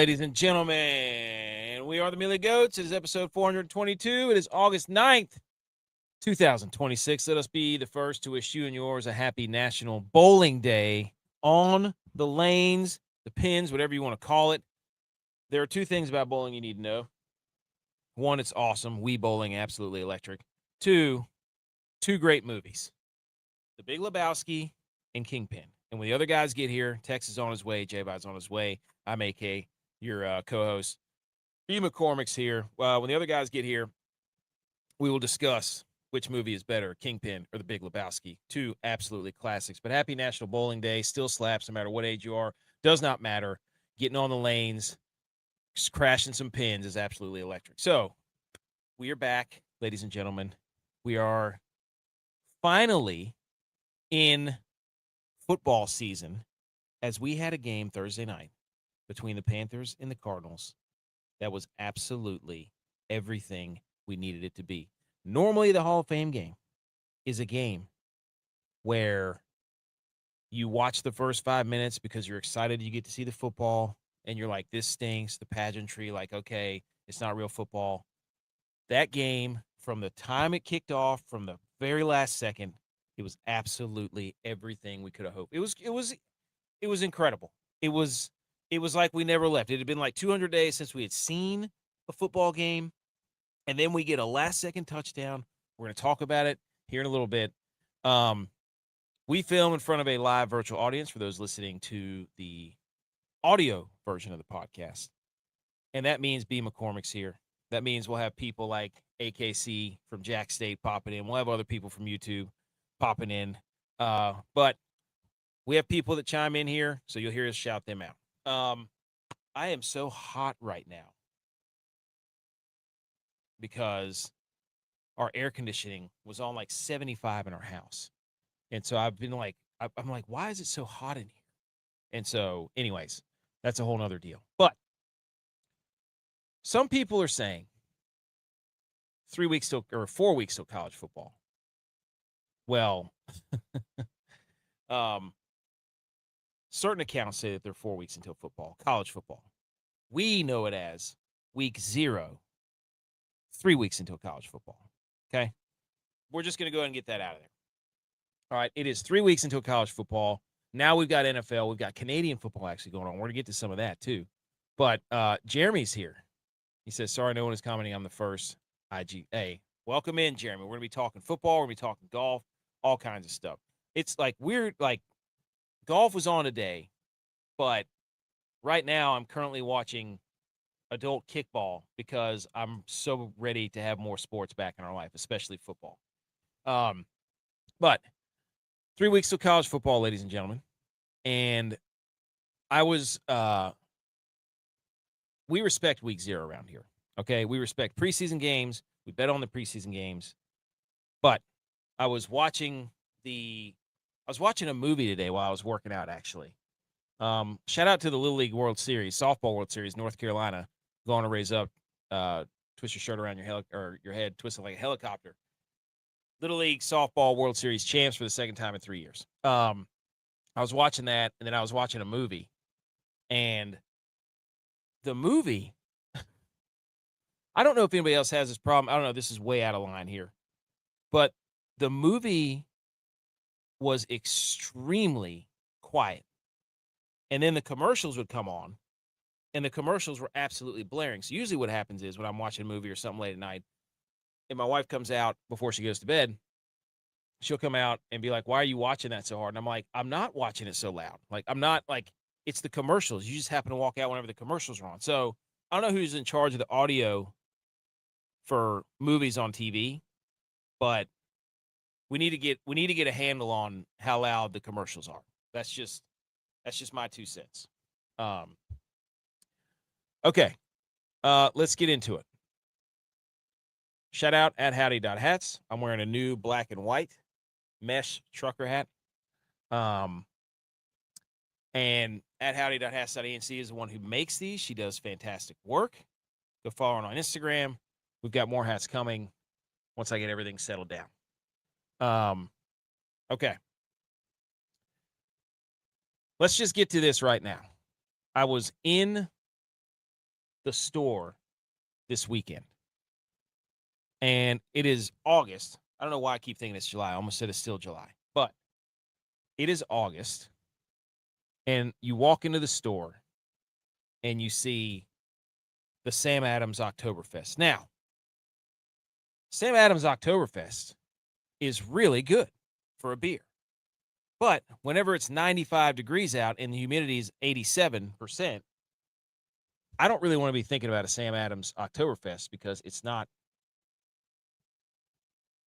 ladies and gentlemen. We are the Mealy Goats. It is episode 422. It is August 9th, 2026. Let us be the first to wish you and yours a happy National Bowling Day on the lanes, the pins, whatever you want to call it. There are two things about bowling you need to know. One, it's awesome. Wii Bowling, absolutely electric. Two great movies, The Big Lebowski and Kingpin. And when the other guys get here, Tex is on his way, J-Vi's on his way. I'm AK, your co-host. B. McCormick's here. When the other guys get here, we will discuss which movie is better, Kingpin or The Big Lebowski. Two absolutely classics. But happy National Bowling Day. Still slaps no matter what age you are. Does not matter. Getting on the lanes, just crashing some pins is absolutely electric. So we are back, ladies and gentlemen. We are finally in football season, as we had a game Thursday night between the Panthers and the Cardinals that was absolutely everything we needed it to be. Normally, the Hall of Fame game is a game where you watch the first 5 minutes because you're excited you get to see the football, and you're like, this stinks, the pageantry, like, okay, it's not real football. That game, from the time it kicked off, from the very last second, it was absolutely everything we could have hoped. It was incredible. It was like we never left. It had been like 200 days since we had seen a football game, and then we get a last-second touchdown. We're going to talk about it here in a little bit. We film in front of a live virtual audience for those listening to the audio version of the podcast, and that means B. McCormick's here. That means we'll have people like AKC from Jack State popping in. We'll have other people from YouTube popping in. But we have people that chime in here, so you'll hear us shout them out. I am so hot right now because our air conditioning was on like 75 in our house. And so I've been like, I'm like, why is it so hot in here? And so, anyways, that's a whole nother deal. But some people are saying 4 weeks till college football. Well, certain accounts say that they're 4 weeks until football, college football. We know it as week 0, 3 weeks until college football. Okay? We're just going to go ahead and get that out of there. All right, it is 3 weeks until college football. Now we've got NFL. We've got Canadian football actually going on. We're going to get to some of that too. But Jeremy's here. He says, sorry, no one is commenting on the first IG. Hey, welcome in, Jeremy. We're going to be talking football. We're going to be talking golf, all kinds of stuff. It's like weird, like golf was on today, but right now I'm currently watching adult kickball because I'm so ready to have more sports back in our life, especially football. But 3 weeks till college football, ladies and gentlemen. And I was, we respect week 0 around here. Okay. We respect preseason games. We bet on the preseason games. But I was watching a movie today while I was working out, actually. Shout out to the Little League World Series, Softball World Series, North Carolina, going to raise up, twist your shirt around your head, twist it like a helicopter. Little League Softball World Series champs for the second time in 3 years. I was watching that, and then I was watching a movie. And the movie, I don't know if anybody else has this problem. I don't know. This is way out of line here. But the movie was extremely quiet. And then the commercials would come on, and the commercials were absolutely blaring. So usually what happens is when I'm watching a movie or something late at night, and my wife comes out before she goes to bed, she'll come out and be like, why are you watching that so hard? And I'm like, I'm not watching it so loud. Like, I'm not, like, it's the commercials. You just happen to walk out whenever the commercials are on. So I don't know who's in charge of the audio for movies on TV, but we need to get a handle on how loud the commercials are. That's just my 2 cents. Okay. Let's get into it. Shout out at howdy.hats. I'm wearing a new black and white mesh trucker hat. And at howdy.hats.anc is the one who makes these. She does fantastic work. Go follow her on Instagram. We've got more hats coming once I get everything settled down. Okay. Let's just get to this right now. I was in the store this weekend. And it is August. I don't know why I keep thinking it's July. I almost said it's still July. But it is August. And you walk into the store and you see the Sam Adams Oktoberfest. Now, Sam Adams Oktoberfest is really good for a beer. But whenever it's 95 degrees out and the humidity is 87%, I don't really want to be thinking about a Sam Adams Oktoberfest because it's not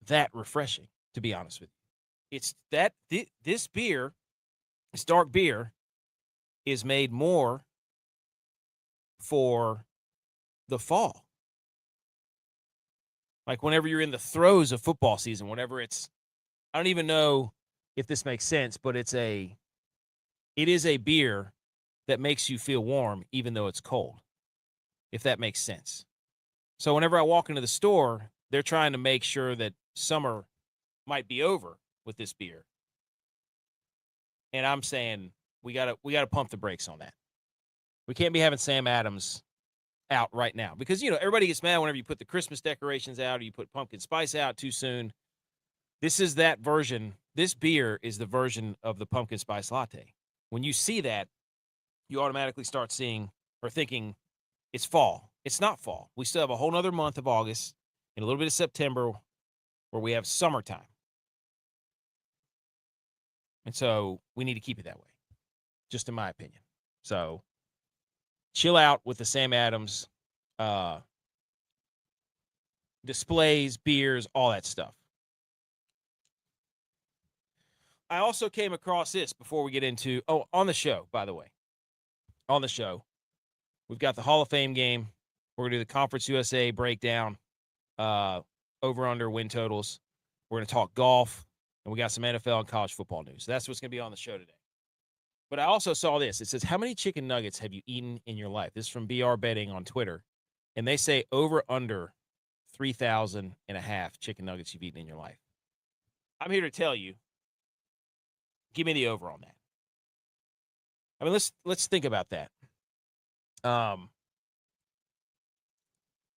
that refreshing, to be honest with you. It's that this beer, this dark beer, is made more for the fall. Like whenever you're in the throes of football season, whenever it's, I don't even know if this makes sense, but it is a beer that makes you feel warm even though it's cold, if that makes sense. So whenever I walk into the store, they're trying to make sure that summer might be over with this beer. And I'm saying we gotta pump the brakes on that. We can't be having Sam Adams out right now because, everybody gets mad whenever you put the Christmas decorations out or you put pumpkin spice out too soon. This is that version. This beer is the version of the pumpkin spice latte. When you see that, you automatically start seeing or thinking it's fall. It's not fall. We still have a whole nother month of August and a little bit of September where we have summertime. And so we need to keep it that way, just in my opinion. So chill out with the Sam Adams displays, beers, all that stuff. I also came across this before we get into, on the show, by the way. On the show, we've got the Hall of Fame game. We're going to do the Conference USA breakdown, over-under win totals. We're going to talk golf, and we got some NFL and college football news. That's what's going to be on the show today. But I also saw this. It says, how many chicken nuggets have you eaten in your life? This is from BR Betting on Twitter. And they say over-under 3,500 chicken nuggets you've eaten in your life. I'm here to tell you, give me the over on that. I mean, let's think about that. How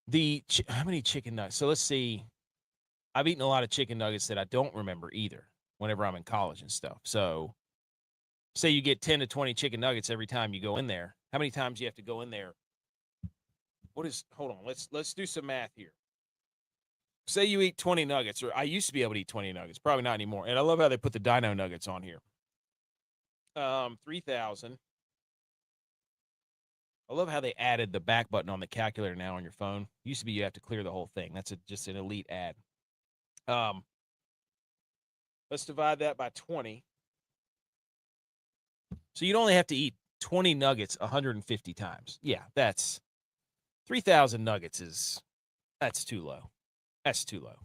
many chicken nuggets? So let's see. I've eaten a lot of chicken nuggets that I don't remember either whenever I'm in college and stuff. So say you get 10 to 20 chicken nuggets every time you go in there. How many times do you have to go in there? Hold on. Let's do some math here. Say you eat 20 nuggets, or I used to be able to eat 20 nuggets, probably not anymore. And I love how they put the dino nuggets on here. 3,000. I love how they added the back button on the calculator now on your phone. Used to be you have to clear the whole thing. That's just an elite ad. Let's divide that by 20. So you'd only have to eat 20 nuggets 150 times. Yeah, that's 3,000 nuggets that's too low. That's too low.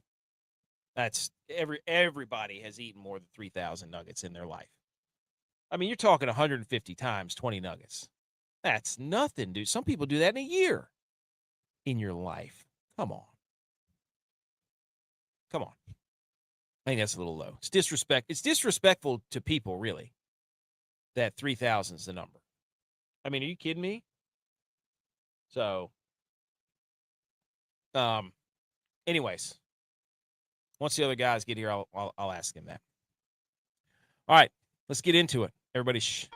That's everybody has eaten more than 3,000 nuggets in their life. I mean, you're talking 150 times 20 nuggets. That's nothing, dude. Some people do that in a year in your life. Come on. I think that's a little low. It's disrespectful to people, really, that 3,000 is the number. I mean, are you kidding me? So, anyways, once the other guys get here, I'll ask him that. All right, let's get into it. Everybody, shh.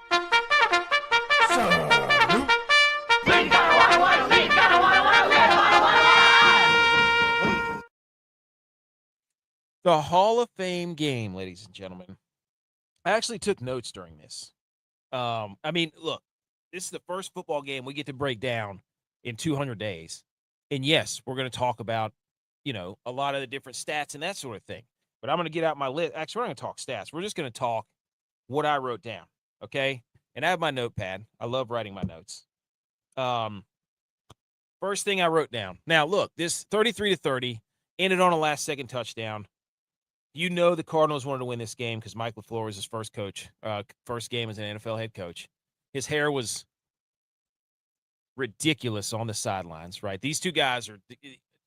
The Hall of Fame game, ladies and gentlemen. I actually took notes during this. I mean, look, this is the first football game we get to break down in 200 days. And yes, we're going to talk about, a lot of the different stats and that sort of thing. But I'm going to get out my list. Actually, we're not going to talk stats. We're just going to talk what I wrote down, okay? And I have my notepad. I love writing my notes. First thing I wrote down. Now, look, this 33-30 ended on a last-second touchdown. The Cardinals wanted to win this game because Mike LaFleur was his first game as an NFL head coach. His hair was ridiculous on the sidelines, right? These two guys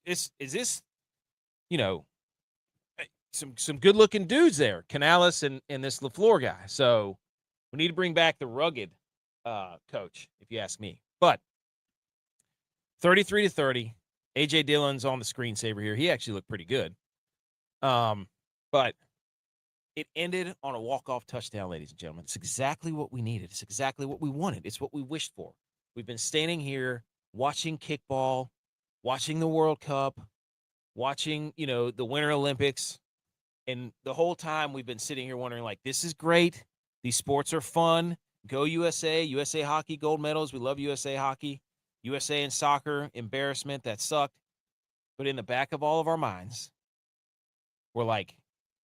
is this, some good-looking dudes there, Canales and this LaFleur guy. So we need to bring back the rugged coach, if you ask me. But 33-30. A.J. Dillon's on the screensaver here. He actually looked pretty good. But it ended on a walk-off touchdown, ladies and gentlemen. It's exactly what we needed. It's exactly what we wanted. It's what we wished for. We've been standing here watching kickball, watching the World Cup, watching, the Winter Olympics. And the whole time we've been sitting here wondering, like, this is great. These sports are fun. Go USA. USA hockey, gold medals. We love USA hockey. USA in soccer, embarrassment. That sucked. But in the back of all of our minds, we're like,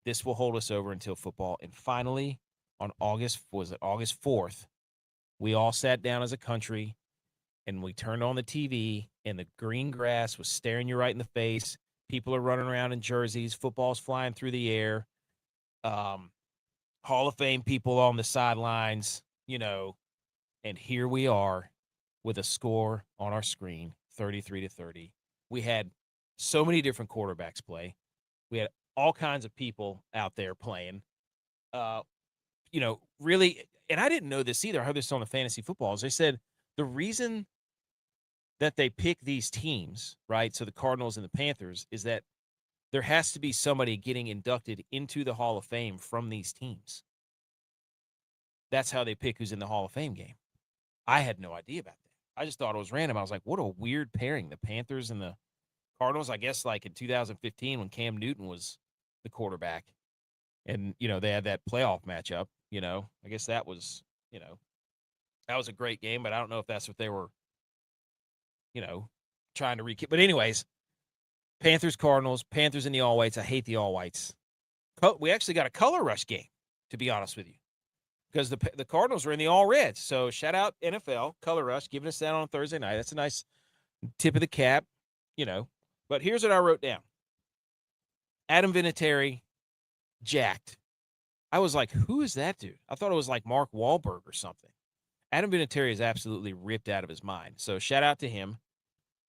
this will hold us over until football. And finally, on August 4th, we all sat down as a country and we turned on the TV and the green grass was staring you right in the face. People are running around in jerseys. Football's flying through the air. Hall of Fame people on the sidelines, and here we are with a score on our screen, 33-30. We had so many different quarterbacks play. We had all kinds of people out there playing. Really, and I didn't know this either. I heard this on the Fantasy Footballs. They said the reason that they pick these teams, right, so the Cardinals and the Panthers, is that there has to be somebody getting inducted into the Hall of Fame from these teams. That's how they pick who's in the Hall of Fame game. I had no idea about that. I just thought it was random. I was like, what a weird pairing, the Panthers and the Cardinals. I guess like in 2015 when Cam Newton was the quarterback and, they had that playoff matchup, I guess that was, that was a great game, but I don't know if that's what they were, trying to re-keep. But anyways, Panthers, Cardinals, Panthers in the all-whites. I hate the all-whites. We actually got a color rush game, to be honest with you, because the Cardinals were in the all-reds. So shout out NFL, color rush, giving us that on Thursday night. That's a nice tip of the cap, But here's what I wrote down. Adam Vinatieri, jacked. I was like, who is that dude? I thought it was like Mark Wahlberg or something. Adam Vinatieri is absolutely ripped out of his mind. So shout out to him.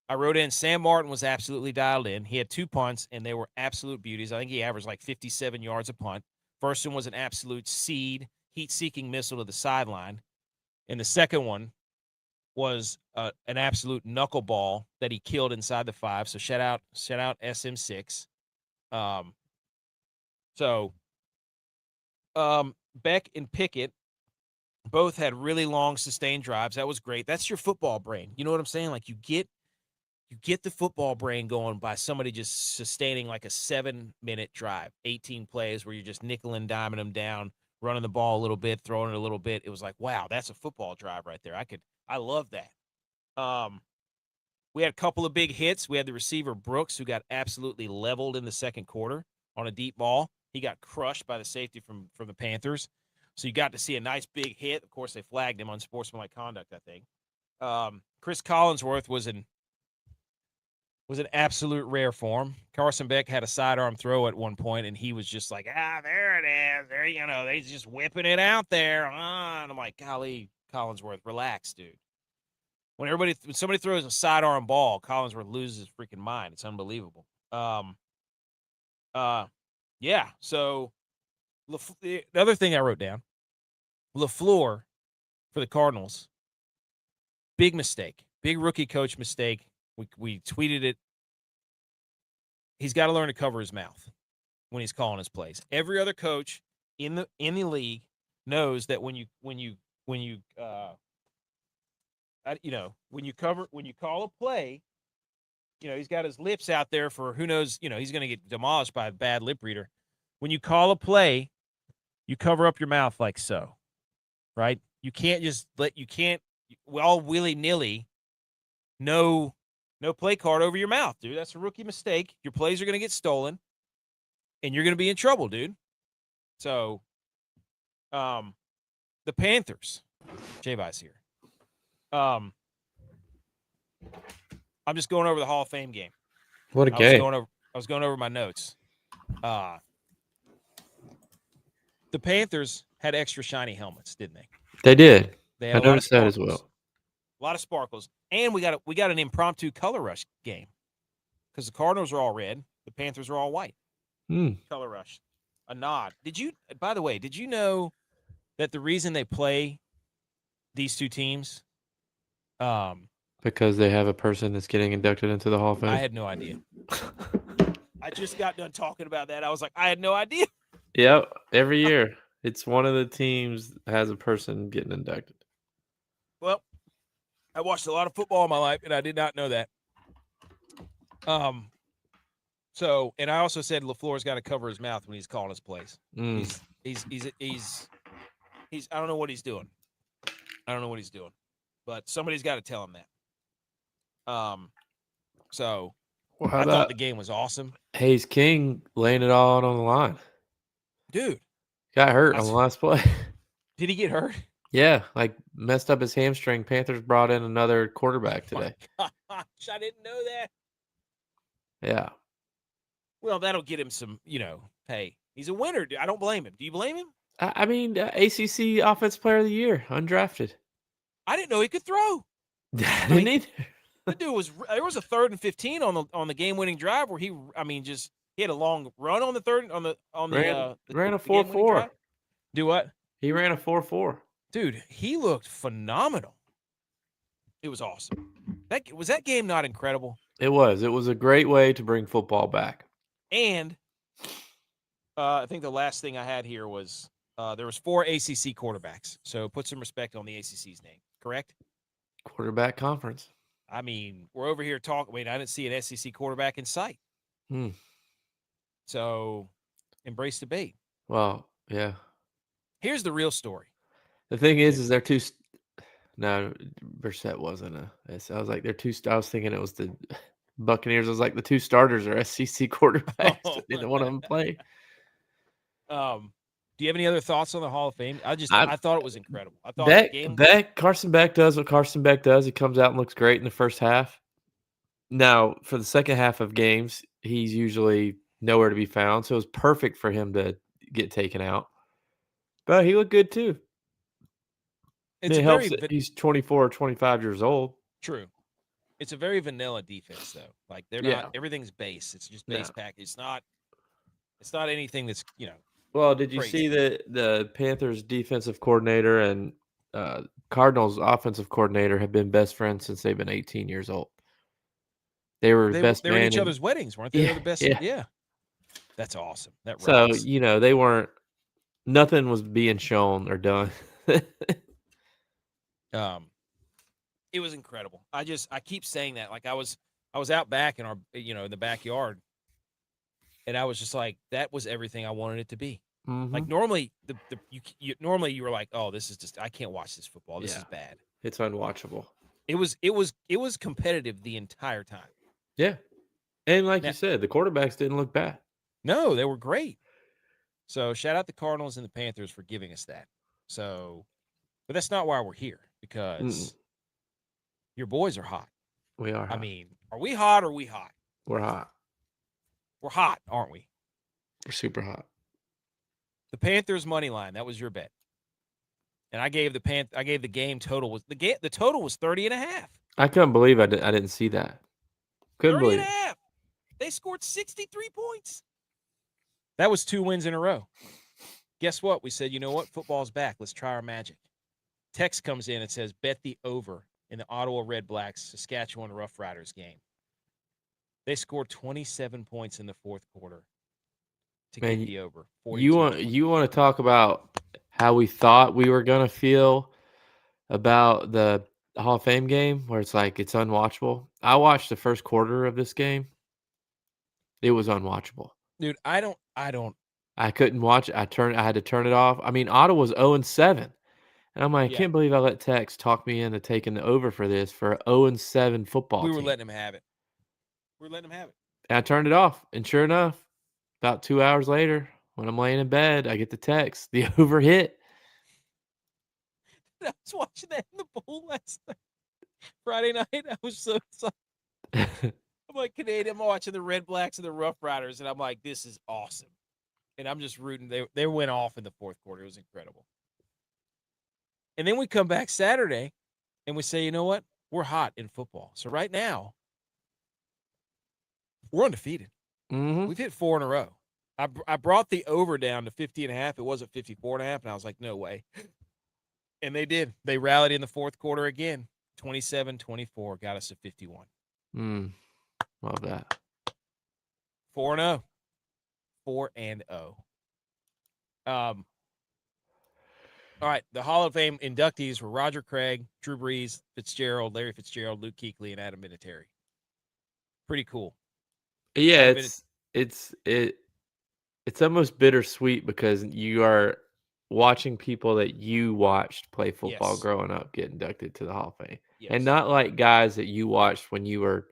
I wrote in Sam Martin was absolutely dialed in. He had 2 punts, and they were absolute beauties. I think he averaged like 57 yards a punt. First one was an absolute seed, heat-seeking missile to the sideline. And the second one was an absolute knuckleball that he killed inside the 5. So shout out SM6. Beck and Pickett both had really long sustained drives. That was great. That's your football brain. You know what I'm saying? Like you get the football brain going by somebody just sustaining like a 7-minute drive, 18 plays where you're just nickel and diming them down, running the ball a little bit, throwing it a little bit. It was like, wow, that's a football drive right there. I love that. We had a couple of big hits. We had the receiver Brooks, who got absolutely leveled in the second quarter on a deep ball. He got crushed by the safety from the Panthers. So you got to see a nice big hit. Of course, they flagged him on sportsmanlike conduct, I think. Chris Collinsworth was an absolute rare form. Carson Beck had a sidearm throw at one point, and he was just like, there it is. There, they're just whipping it out there. And I'm like, golly, Collinsworth, relax, dude. When somebody throws a sidearm ball, Collinsworth loses his freaking mind. It's unbelievable. Yeah. So the other thing I wrote down, LaFleur for the Cardinals, big mistake, big rookie coach mistake. We tweeted it. He's got to learn to cover his mouth when he's calling his plays. Every other coach in the league knows that when you call a play, he's got his lips out there for who knows, he's going to get demolished by a bad lip reader. When you call a play, you cover up your mouth like so, right? You can't just all willy-nilly, no play card over your mouth, dude. That's a rookie mistake. Your plays are going to get stolen, and you're going to be in trouble, dude. So, the Panthers, G.U.Y.S here. I'm just going over the Hall of Fame game. What a game. I was going over my notes. The Panthers had extra shiny helmets, didn't they? They did. They had I noticed that as well. A lot of sparkles. And we got an impromptu color rush game because the Cardinals are all red. The Panthers are all white. Color rush. A nod. By the way, did you know that the reason they play these two teams Because they have a person that's getting inducted into the Hall of Fame. I had no idea. I just got done talking about that. I was like, I had no idea. Yep, every year it's one of the teams has a person getting inducted. Well, I watched a lot of football in my life, and I did not know that. So, and I also said LaFleur's got to cover his mouth when he's calling his plays. He's I don't know what he's doing. But somebody's got to tell him that. So I thought the game was awesome. Hayes King laying it all out on the line. Dude. Got hurt on the last play. Did he get hurt? Yeah, like messed up his hamstring. Panthers brought in another quarterback today. Oh my gosh, I didn't know that. Yeah. Well, that'll get him some, hey, he's a winner. I don't blame him. Do you blame him? I mean, ACC Offensive Player of the Year, undrafted. I didn't know he could throw. I didn't either. The dude there was a 3rd and 15 on the game-winning drive where he had a long run on the third on the ran a 4.4. Do what? He ran a 4.4. Dude, he looked phenomenal. It was awesome. That game not incredible? It was. It was a great way to bring football back. And I think the last thing I had here was there was 4 ACC quarterbacks. So put some respect on the ACC's name, correct? Quarterback conference. I mean, we're over here talking. I didn't see an SEC quarterback in sight. So embrace debate. Well, yeah. Here's the real story. The thing is they're two. No, Brissett wasn't I was like, they're two. I was thinking it was the Buccaneers. I was like, the 2 starters are SEC quarterbacks. Neither one of them play. Do you have any other thoughts on the Hall of Fame? I thought it was incredible. I thought Carson Beck does what Carson Beck does. He comes out and looks great in the first half. Now, for the second half of games, he's usually nowhere to be found. So it was perfect for him to get taken out. But he looked good too. It helps that he's 24 or 25 years old. True. It's a very vanilla defense, though. Like they're not. Everything's base. It's just base package. It's not anything that's Well, did you see that the Panthers defensive coordinator and Cardinals offensive coordinator have been best friends since they've been 18 years old? They were best. They were at each other's weddings, weren't they? They were the best. Yeah. That's awesome. That rocks. So they weren't. Nothing was being shown or done. It was incredible. I keep saying that. Like I was out back in our in the backyard, and I was just like, that was everything I wanted it to be. Mm-hmm. Like normally normally you were like, oh, this is just I can't watch this football. This is bad. It's unwatchable. It was competitive the entire time. Yeah, and like you said, the quarterbacks didn't look bad. No, they were great. So shout out the Cardinals and the Panthers for giving us that. So, but that's not why we're here because your boys are hot. We are hot. I mean, are we hot or are we hot? We're hot. We're hot, aren't we? We're super hot. The Panthers money line, that was your bet. And I gave the game total the total was 30.5. I couldn't believe I didn't see that. Couldn't believe 30.5. They scored 63 points. That was 2 wins in a row. Guess what? We said, you know what? Football's back. Let's try our magic. Text comes in and says, bet the over in the Ottawa Red Blacks Saskatchewan Rough Riders game. They scored 27 points in the 4th quarter to get the over. You want to talk about how we thought we were going to feel about the Hall of Fame game where it's like it's unwatchable? I watched the first quarter of this game. It was unwatchable. Dude, I couldn't watch it. I had to turn it off. I mean, Ottawa's 0-7. And I'm like, I can't believe I let Tex talk me into taking the over for this for an 0-7 football team. We were letting him have it. And I turned it off. And sure enough, about 2 hours later, when I'm laying in bed, I get the text. The over hit. I was watching that in the bowl last night. Friday night. I was so excited. I'm like, Canadian, I'm watching the Red Blacks and the Rough Riders, and I'm like, this is awesome. And I'm just rooting. They went off in the 4th quarter. It was incredible. And then we come back Saturday, and we say, you know what? We're hot in football. So right now, we're undefeated. Mm-hmm. We've hit 4 in a row. I brought the over down to 50.5. It was at 54.5, and I was like, no way. And they did. They rallied in the 4th quarter again. 27-24 got us a 51. Love that. 4-0. 4-0. All right, the Hall of Fame inductees were Roger Craig, Drew Brees, Fitzgerald, Larry Fitzgerald, Luke Kuechly, and Adam Vinatieri. Pretty cool. Yeah, it's almost bittersweet because you are watching people that you watched play football Yes. growing up get inducted to the Hall of Fame. Yes. And not like guys that you watched when you were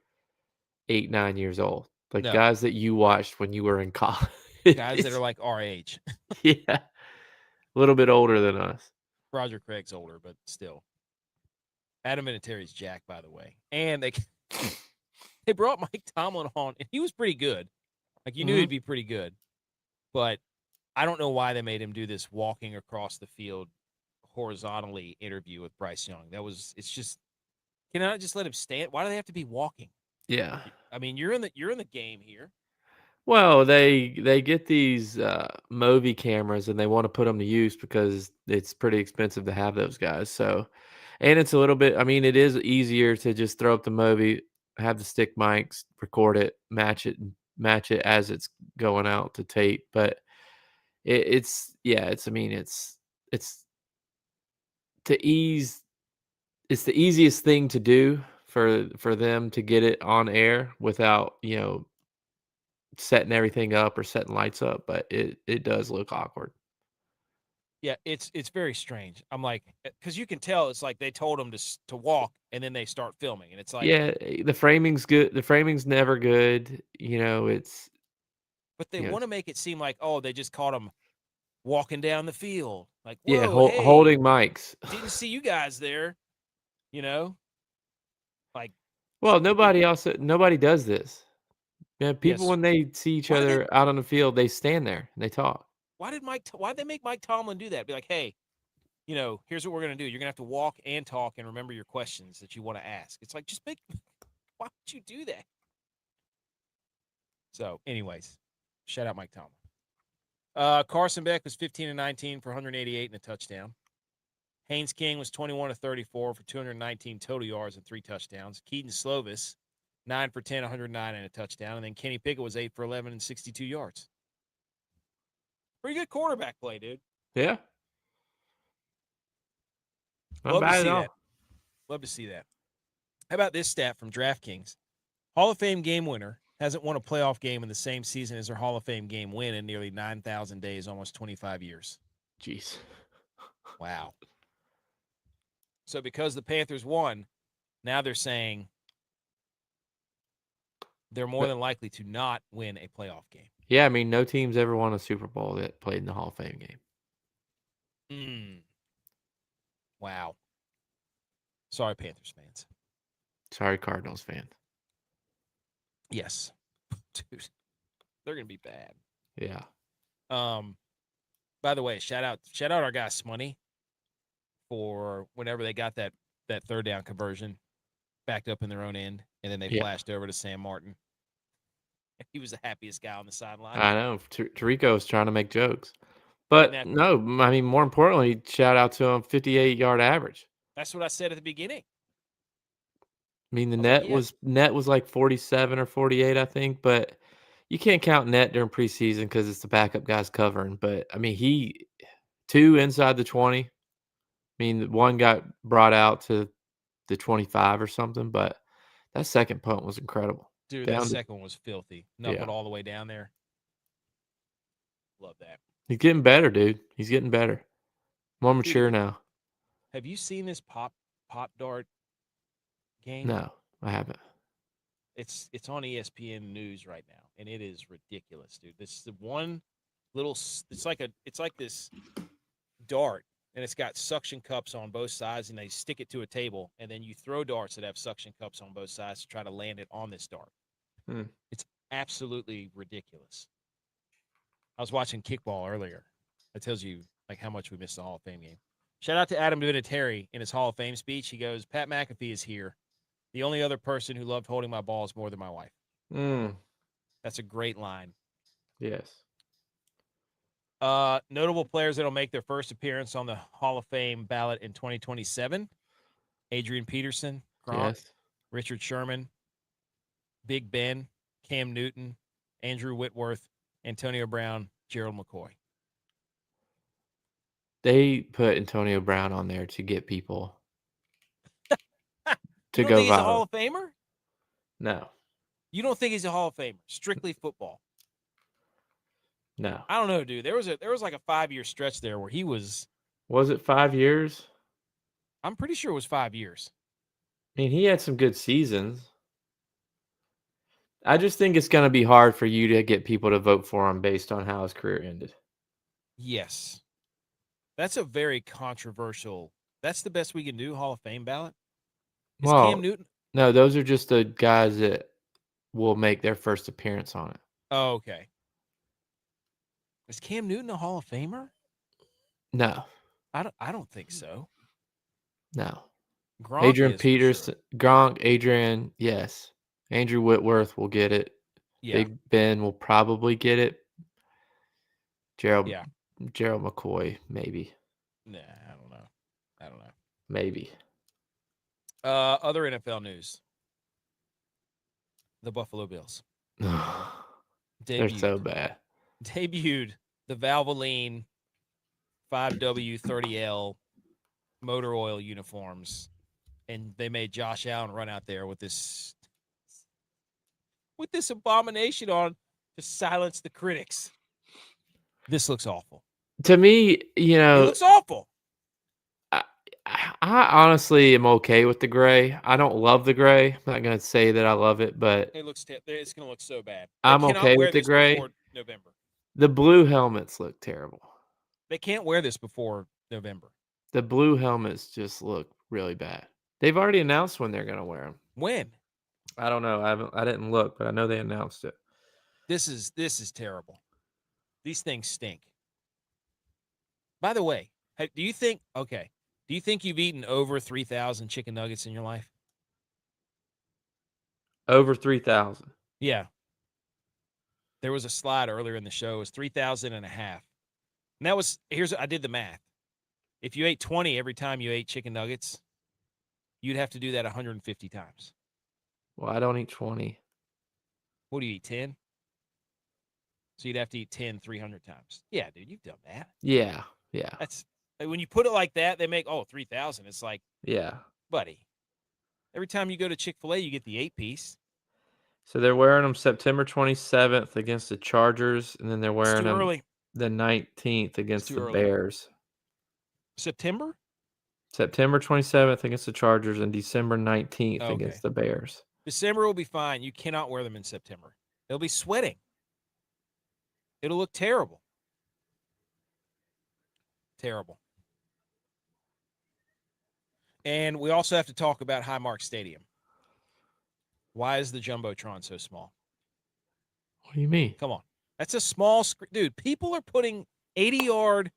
8, 9 years old. Like No. guys that you watched when you were in college. Guys that are like our age. Yeah. A little bit older than us. Roger Craig's older, but still. Adam Vinatieri's Jack, by the way. And they brought Mike Tomlin on, and he was pretty good. Like, you knew he'd be pretty good. But I don't know why they made him do this walking across the field horizontally interview with Bryce Young. It's just, can I not just let him stand? Why do they have to be walking? Yeah. I mean, you're in the game here. Well, they get these Movi cameras and they want to put them to use because it's pretty expensive to have those guys. So, and it's a little bit. I mean, it is easier to just throw up the Movi, have the stick mics, record it, match it as it's going out to tape. But it's I mean, it's to ease. It's the easiest thing to do for them to get it on air without setting everything up or setting lights up, but it does look awkward. Yeah, it's very strange. I'm like, because you can tell it's like they told them to walk, and then they start filming, and it's like, Yeah, the framing's good. The framing's never good. It's. But they want to make it seem like, oh, they just caught him walking down the field. Like, Yeah, whoa, hey, holding mics. didn't see you guys there. Like. Well, nobody does this. Yeah, people Yes. when they see each other out on the field, they stand there and they talk. Why'd they make Mike Tomlin do that? Be like, hey, here's what we're gonna do. You're gonna have to walk and talk and remember your questions that you want to ask. It's like, why would you do that? So, anyways, shout out Mike Tomlin. Carson Beck was 15-19 for 188 and a touchdown. Haynes King was 21-34 for 219 total yards and 3 touchdowns. Keaton Slovis, 9 for 10, 109 and a touchdown. And then Kenny Pickett was 8 for 11 and 62 yards. Pretty good quarterback play, dude. Yeah. Love to see that. Love to see that. How about this stat from DraftKings? Hall of Fame game winner hasn't won a playoff game in the same season as their Hall of Fame game win in nearly 9,000 days, almost 25 years. Jeez. Wow. So because the Panthers won, now they're saying they're more than likely to not win a playoff game. Yeah, I mean, no team's ever won a Super Bowl that played in the Hall of Fame game. Wow. Sorry, Panthers fans. Sorry, Cardinals fans. Yes. Dude, they're going to be bad. Yeah. By the way, shout out our guy Smoney for whenever they got that third down conversion backed up in their own end, and then they flashed over to Sam Martin. He was the happiest guy on the sideline. I know. Tirico was trying to make jokes. But no, I mean, more importantly, shout out to him, 58-yard average. That's what I said at the beginning. I mean, the net was like 47 or 48, I think, but you can't count net during preseason because it's the backup guys covering. But I mean, 2 inside the 20. I mean, one got brought out to the 25 or something, but that second punt was incredible. Dude, that second one was filthy. Knuckled all the way down there. Love that. He's getting better, dude. He's getting better. More mature now. Have you seen this pop dart game? No, I haven't. It's on ESPN News right now, and it is ridiculous, dude. This is the one little. It's like this dart, and it's got suction cups on both sides, and they stick it to a table, and then you throw darts that have suction cups on both sides to try to land it on this dart. It's absolutely ridiculous. I was watching kickball earlier. That tells you like how much we missed the Hall of Fame game. Shout out to Adam Vinatieri in his Hall of Fame speech. He goes, "Pat McAfee is here. The only other person who loved holding my balls more than my wife." That's a great line. Yes. Notable players that will make their first appearance on the Hall of Fame ballot in 2027. Adrian Peterson, Gronk, Yes. Richard Sherman, Big Ben, Cam Newton, Andrew Whitworth, Antonio Brown, Gerald McCoy. They put Antonio Brown on there to get people You to don't go think he's a viral. Hall of Famer? No. You don't think he's a Hall of Famer? Strictly football. No. I don't know, dude. There was like a 5-year stretch there where he was. Was it 5 years? I'm pretty sure it was 5 years. I mean, he had some good seasons. I just think it's going to be hard for you to get people to vote for him based on how his career ended. Yes. That's a very controversial. That's the best we can do, Hall of Fame ballot? Is Cam Newton? No, those are just the guys that will make their first appearance on it. Oh, okay. Is Cam Newton a Hall of Famer? No. I don't think so. No. Gronk Adrian is, for Peterson, sure. Gronk, Adrian, yes. Andrew Whitworth will get it. Yeah. Big Ben will probably get it. Gerald Yeah. McCoy, maybe. Nah, I don't know. Maybe. Other NFL news. The Buffalo Bills. They're so bad. Debuted the Valvoline 5W30L motor oil uniforms, and they made Josh Allen run out there with this abomination on to silence the critics. This looks awful. To me, It looks awful. I honestly am okay with the gray. I don't love the gray. I'm not going to say that I love it, but It looks. It's going to look so bad. I'm okay with the gray. Before November. The blue helmets look terrible. They can't wear this before November. The blue helmets just look really bad. They've already announced when they're going to wear them. When? I don't know. I didn't look, but I know they announced it. This is terrible. These things stink. By the way, do you think you've eaten over 3,000 chicken nuggets in your life? Over 3,000. Yeah. There was a slide earlier in the show. It was 3,000 and a half. And that was, I did the math. If you ate 20 every time you ate chicken nuggets, you'd have to do that 150 times. Well, I don't eat 20. What do you eat, 10? So you'd have to eat 10 300 times. Yeah, dude, you've done that. Yeah. That's, when you put it like that, they make, 3,000. It's like, yeah. buddy, every time you go to Chick-fil-A, you get the 8-piece. So they're wearing them September 27th against the Chargers, and then they're wearing them the 19th against the Bears. September 27th against the Chargers and December 19th against the Bears. December will be fine. You cannot wear them in September. They'll be sweating. It'll look terrible. Terrible. And we also have to talk about Highmark Stadium. Why is the Jumbotron so small? What do you mean? Come on. That's a small screen. Dude, people are putting 80-yard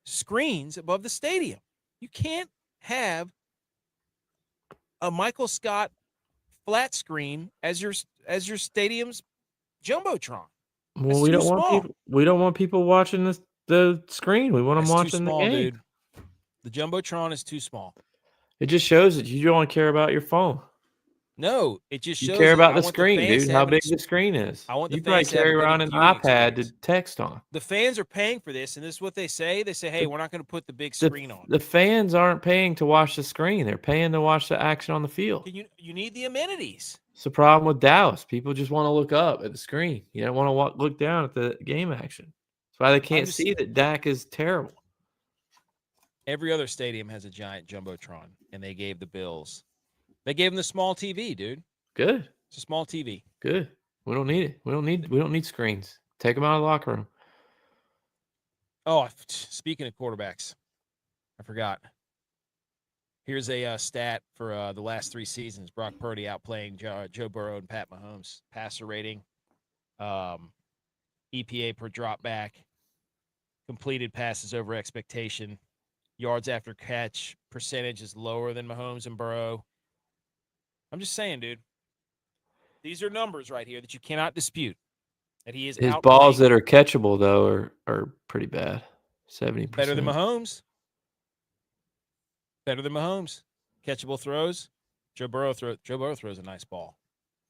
screens above the stadium. You can't have a Michael Scott flat screen as your stadium's Jumbotron. Well, we don't want people watching the screen. We want them watching the game. Dude. The Jumbotron is too small. It just shows that you don't care about your phone. No, it just shows you care about the screen, dude. How big the screen is. I want the you probably carry around an iPad to text on. The fans are paying for this, and this is what they say. They say, "Hey, we're not going to put the big screen on." The fans aren't paying to watch the screen; they're paying to watch the action on the field. You need the amenities. It's the problem with Dallas. People just want to look up at the screen. You don't want to look down at the game action. That's why they can't see that Dak is terrible. Every other stadium has a giant Jumbotron, and they gave the Bills. They gave them the small TV, dude. Good. It's a small TV. Good. We don't need it. We don't need screens. Take them out of the locker room. Oh, speaking of quarterbacks, I forgot. Here's a stat for the last 3 seasons. Brock Purdy outplaying Joe Burrow and Pat Mahomes. Passer rating, EPA per drop back, completed passes over expectation, yards after catch percentage is lower than Mahomes and Burrow. I'm just saying, dude. These are numbers right here that you cannot dispute. That he is his balls that are catchable though are pretty bad. 70%. Better than Mahomes. Better than Mahomes. Catchable throws. Joe Burrow throws a nice ball.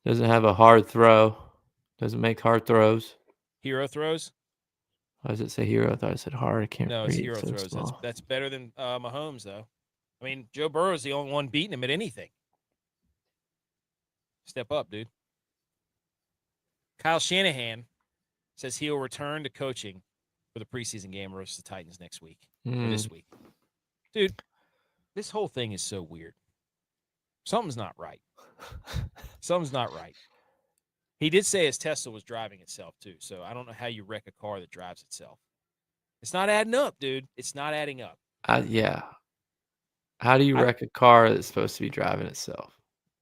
Doesn't have a hard throw. Doesn't make hard throws. Hero throws. Why does it say hero? I thought it said hard. I can't No, read. it's hero so throws. small. That's better than Mahomes, though. I mean, Joe Burrow is the only one beating him at anything. Step up, dude. Kyle Shanahan says he'll return to coaching for the preseason game versus the Titans next week or this week. Dude, this whole thing is so weird. Something's not right. Something's not right. He did say his Tesla was driving itself, too. So I don't know how you wreck a car that drives itself. It's not adding up, dude. It's not adding up. Yeah. How do you wreck a car that's supposed to be driving itself?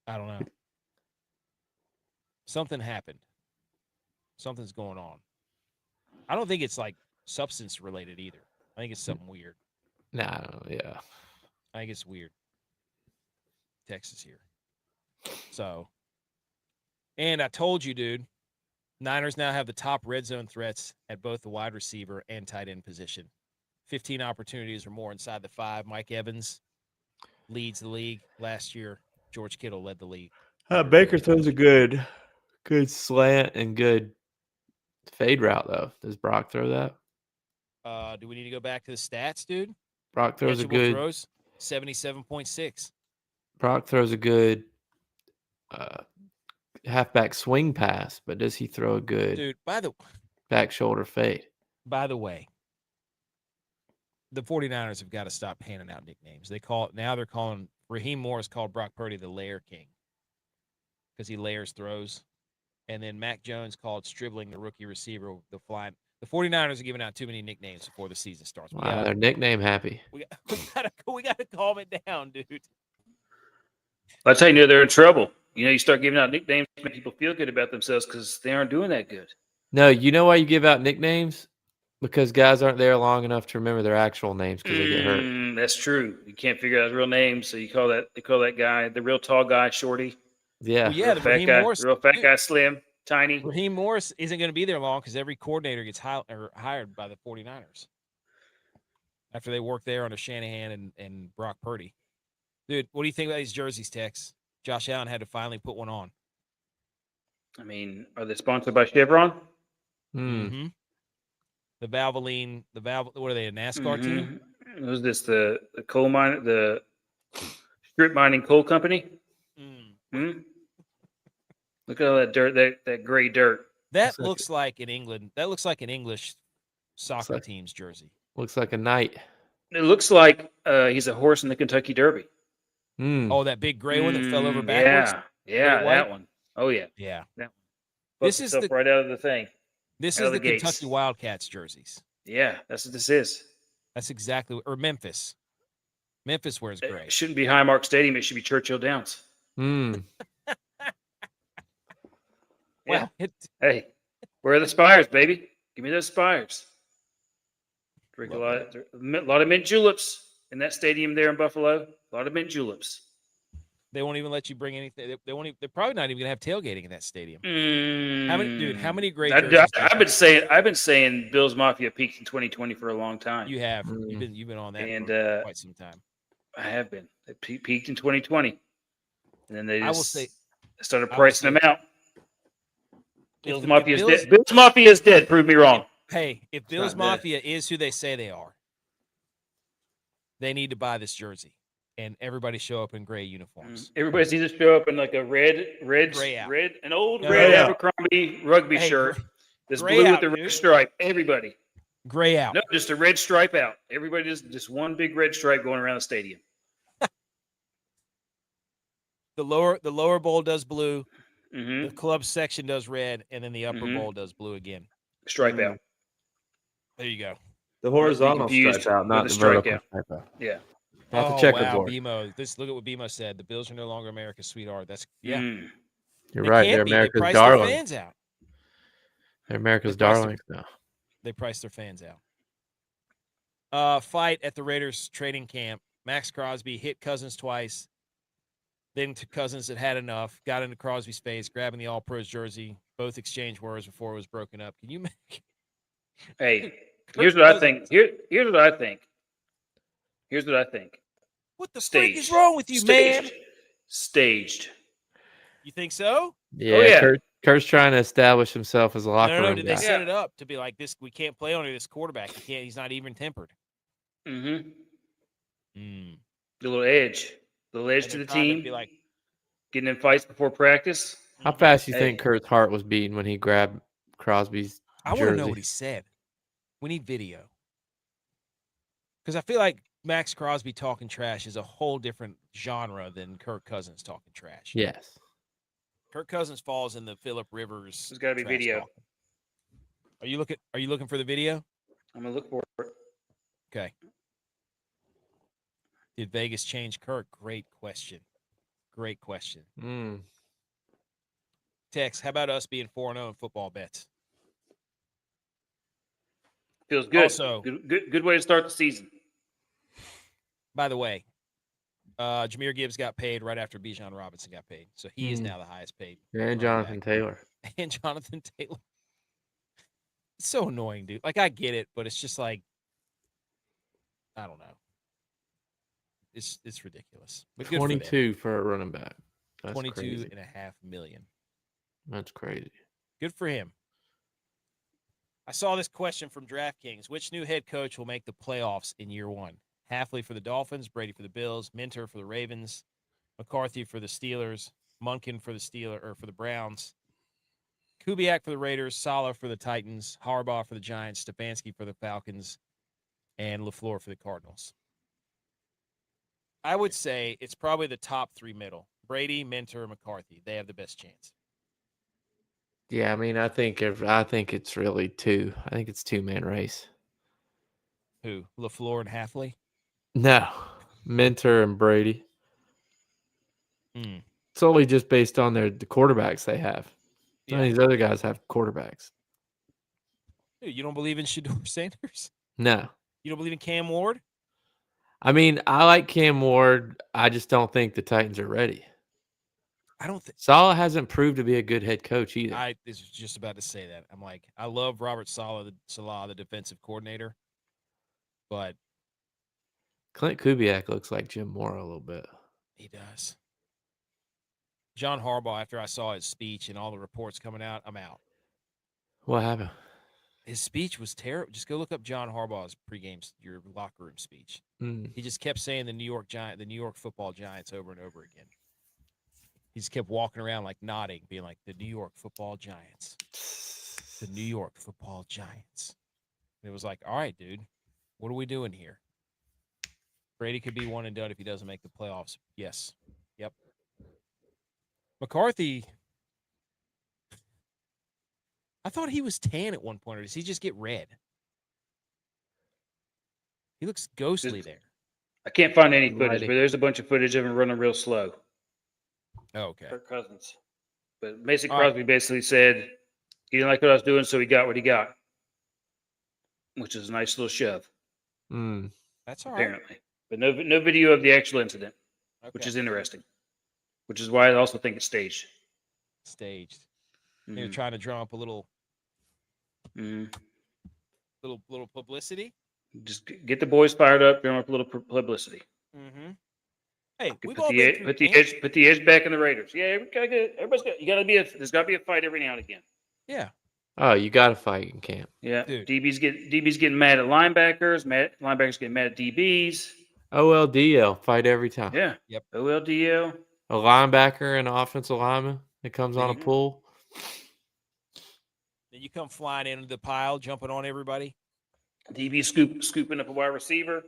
I don't know. Something happened. Something's going on. I don't think it's like substance related either. I think it's something weird. Nah, yeah. I think it's weird. Texas here. So, and I told you, dude, Niners now have the top red zone threats at both the wide receiver and tight end position. 15 opportunities or more inside the 5. Mike Evans leads the league. Last year, George Kittle led the league. Baker throws a good slant and good fade route, though. Does Brock throw that? Do we need to go back to the stats, dude? Brock throws Catchable a good throws, 77.6. Brock throws a good halfback swing pass, but does he throw a good Dude, back shoulder fade? By the way, the 49ers have got to stop handing out nicknames. They're calling Raheem Morris called Brock Purdy the Layer King because he layers throws. And then Mac Jones called Stribling the rookie receiver the flying. The 49ers are giving out too many nicknames before the season starts. Wow, they're nickname happy. We gotta calm it down, dude. That's how you know they're in trouble. You start giving out nicknames to make people feel good about themselves because they aren't doing that good. No, you know why you give out nicknames? Because guys aren't there long enough to remember their actual names because they get hurt. That's true. You can't figure out his real name, so they call that guy, the real tall guy, Shorty. Yeah. Well, yeah, the Raheem Morris. Real fat guy, Slim, Tiny. Raheem Morris isn't going to be there long because every coordinator gets hired by the 49ers after they work there under Shanahan and Brock Purdy. Dude, what do you think about these jerseys, Tex? Josh Allen had to finally put one on. I mean, are they sponsored by Chevron? Mm-hmm. The Valvoline, what are they, a NASCAR team? Was this the coal mine, the strip mining coal company? Look at all that dirt, that gray dirt. That looks like an England. That looks like an English soccer team's jersey. Looks like a knight. It looks like he's a horse in the Kentucky Derby. Oh, that big gray one that fell over backwards? Yeah, that one. Oh, yeah. Yeah. That one. This is right out of the thing. This is the Kentucky Wildcats jerseys. Yeah, that's what this is. That's exactly – or Memphis. Memphis wears gray. It shouldn't be Highmark Stadium. It should be Churchill Downs. Well, hey, where are the Spires, baby? Give me those Spires. Drink a lot of mint juleps in that stadium there in Buffalo. A lot of mint juleps. They won't even let you bring anything. They're probably not even going to have tailgating in that stadium. How many great jerseys? I've been saying Bills Mafia peaked in 2020 for a long time. You have. You've been on that for quite some time. I have been. They peaked in 2020, and then they started pricing them out. Bills Mafia is dead. Bills Mafia is dead. Prove me wrong. Hey, if Bills Mafia is who they say they are, they need to buy this jersey. And everybody show up in gray uniforms. Everybody needs to show up in like a red, an old red Abercrombie rugby shirt. This blue with the red stripe. Everybody. Gray out. No, just a red stripe out. Everybody just one big red stripe going around the stadium. The lower bowl does blue. The club section does red, and then the upper bowl does blue again. Stripe out. There you go. The horizontal stripe out, not the vertical stripe out. Yeah. Not the checkerboard. BMO. Look at what BMO said. The Bills are no longer America's sweetheart. That's You're right. They're America's darling. Their fans out. They're America's darlings now. They price their fans out. Fight at the Raiders training camp. Max Crosby hit Cousins twice. Then to Cousins had enough. Got into Crosby's face, grabbing the All-Pros jersey. Both exchanged words before it was broken up. Can you make? Hey, here's what I think. Here's what I think. What the freak is wrong with you, Staged. man? Staged. You think so? Yeah, yeah. Kurt's trying to establish himself as a locker No. room Did guy. they set it up to be like this? We can't play under this quarterback. He can't. He's not even tempered. Mm-hmm. Mm. The little edge. The little edge And to they're the trying to team. be like, Getting in fights before practice. How fast you Hey. think Kurt's heart was beating when he grabbed Crosby's I want to jersey? know what he said. We need video. Because I feel like Max Crosby talking trash is a whole different genre than Kirk Cousins talking trash. Yes. Kirk Cousins falls in the Phillip Rivers. There's got to be trash video. talking. Are you looking for the video? I'm gonna look for it. Okay. Did Vegas change Kirk? Great question. Great question. Mm. Tex, how about us being 4-0 in football bets? Feels good. Also- good way to start the season. By the way, Jahmyr Gibbs got paid right after Bijan Robinson got paid. So he is now the highest paid. And running Jonathan back. Taylor. And Jonathan Taylor. It's so annoying, dude. Like, I get it, but it's just like, I don't know. It's ridiculous. But good for them. 22 for a running back. That's 22.5 crazy. million. That's crazy. Good for him. I saw this question from DraftKings. Which new head coach will make the playoffs in year one? Halfley for the Dolphins, Brady for the Bills, Minter for the Ravens, McCarthy for the Steelers, Munkin for the Browns, Kubiak for the Raiders, Saleh for the Titans, Harbaugh for the Giants, Stefanski for the Falcons, and LaFleur for the Cardinals. I would say it's probably the top three middle. Brady, Minter, McCarthy. They have the best chance. Yeah, I mean, I think it's really two. I think it's two-man race. Who? LaFleur and Halfley? No, Minter and Brady. Mm. It's only just based on the quarterbacks they have. None of these other guys have quarterbacks. Dude, you don't believe in Shedeur Sanders? No. You don't believe in Cam Ward? I mean, I like Cam Ward. I just don't think the Titans are ready. I don't think Saleh hasn't proved to be a good head coach either. I was just about to say that. I'm like, I love Robert Saleh, the defensive coordinator, but Clint Kubiak looks like Jim Mora a little bit. he does. John Harbaugh, after I saw his speech and all the reports coming out, I'm out. What happened? His speech was terrible. Just go look up John Harbaugh's your locker room speech. Mm. He just kept saying the New York Football Giants over and over again. He just kept walking around like nodding, being like the New York Football Giants. The New York Football Giants. And it was like, all right, dude, what are we doing here? Brady could be one and done if he doesn't make the playoffs. Yes. Yep. McCarthy, I thought he was tan at one point, or does he just get red? He looks ghostly there. I can't find any footage, Lighting. but there's a bunch of footage of him running real slow. Oh, okay. Kirk Cousins. But Mason All right. Crosby basically said he didn't like what I was doing, so he got what he got, which is a nice little shove, Mm. That's all right. apparently. But no video of the actual incident, which Okay. is interesting, which is why I also think it's staged. Staged. They're Mhm. trying to drum up a little Mhm. publicity. Just get the boys fired up, drum up a little publicity. Mm-hmm. Hey, we've Put all the, been ed- through put the camp. edge, put the edge back in the Raiders. Yeah, there's got to be a fight every now and again. Yeah. Oh, you got to fight in camp. Yeah, Dude. DB's getting mad at linebackers. Linebackers getting mad at DBs. OLDL, fight every time. Yeah. Yep. OLDL. A linebacker and an offensive lineman that comes on a Mhm. pull. Then you come flying into the pile, jumping on everybody. DB scooping up a wide receiver,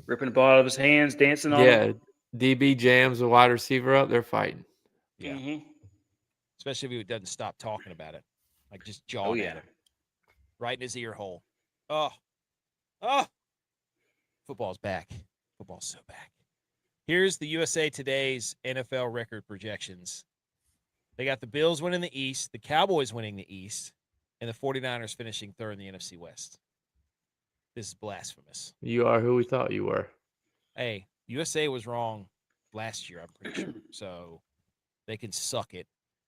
ripping the ball out of his hands, dancing on Yeah, him. DB jams a wide receiver up. They're fighting. Yeah. Mhm. Especially if he doesn't stop talking about it. Like just Oh jawing yeah. at him. Right in his ear hole. Oh. Football's back. Football's so back. Here's the USA Today's NFL record projections. They got the Bills winning the East, the Cowboys winning the East, and the 49ers finishing third in the NFC West. This is blasphemous. You are who we thought you were. Hey, USA was wrong last year, I'm pretty sure. So they can suck it.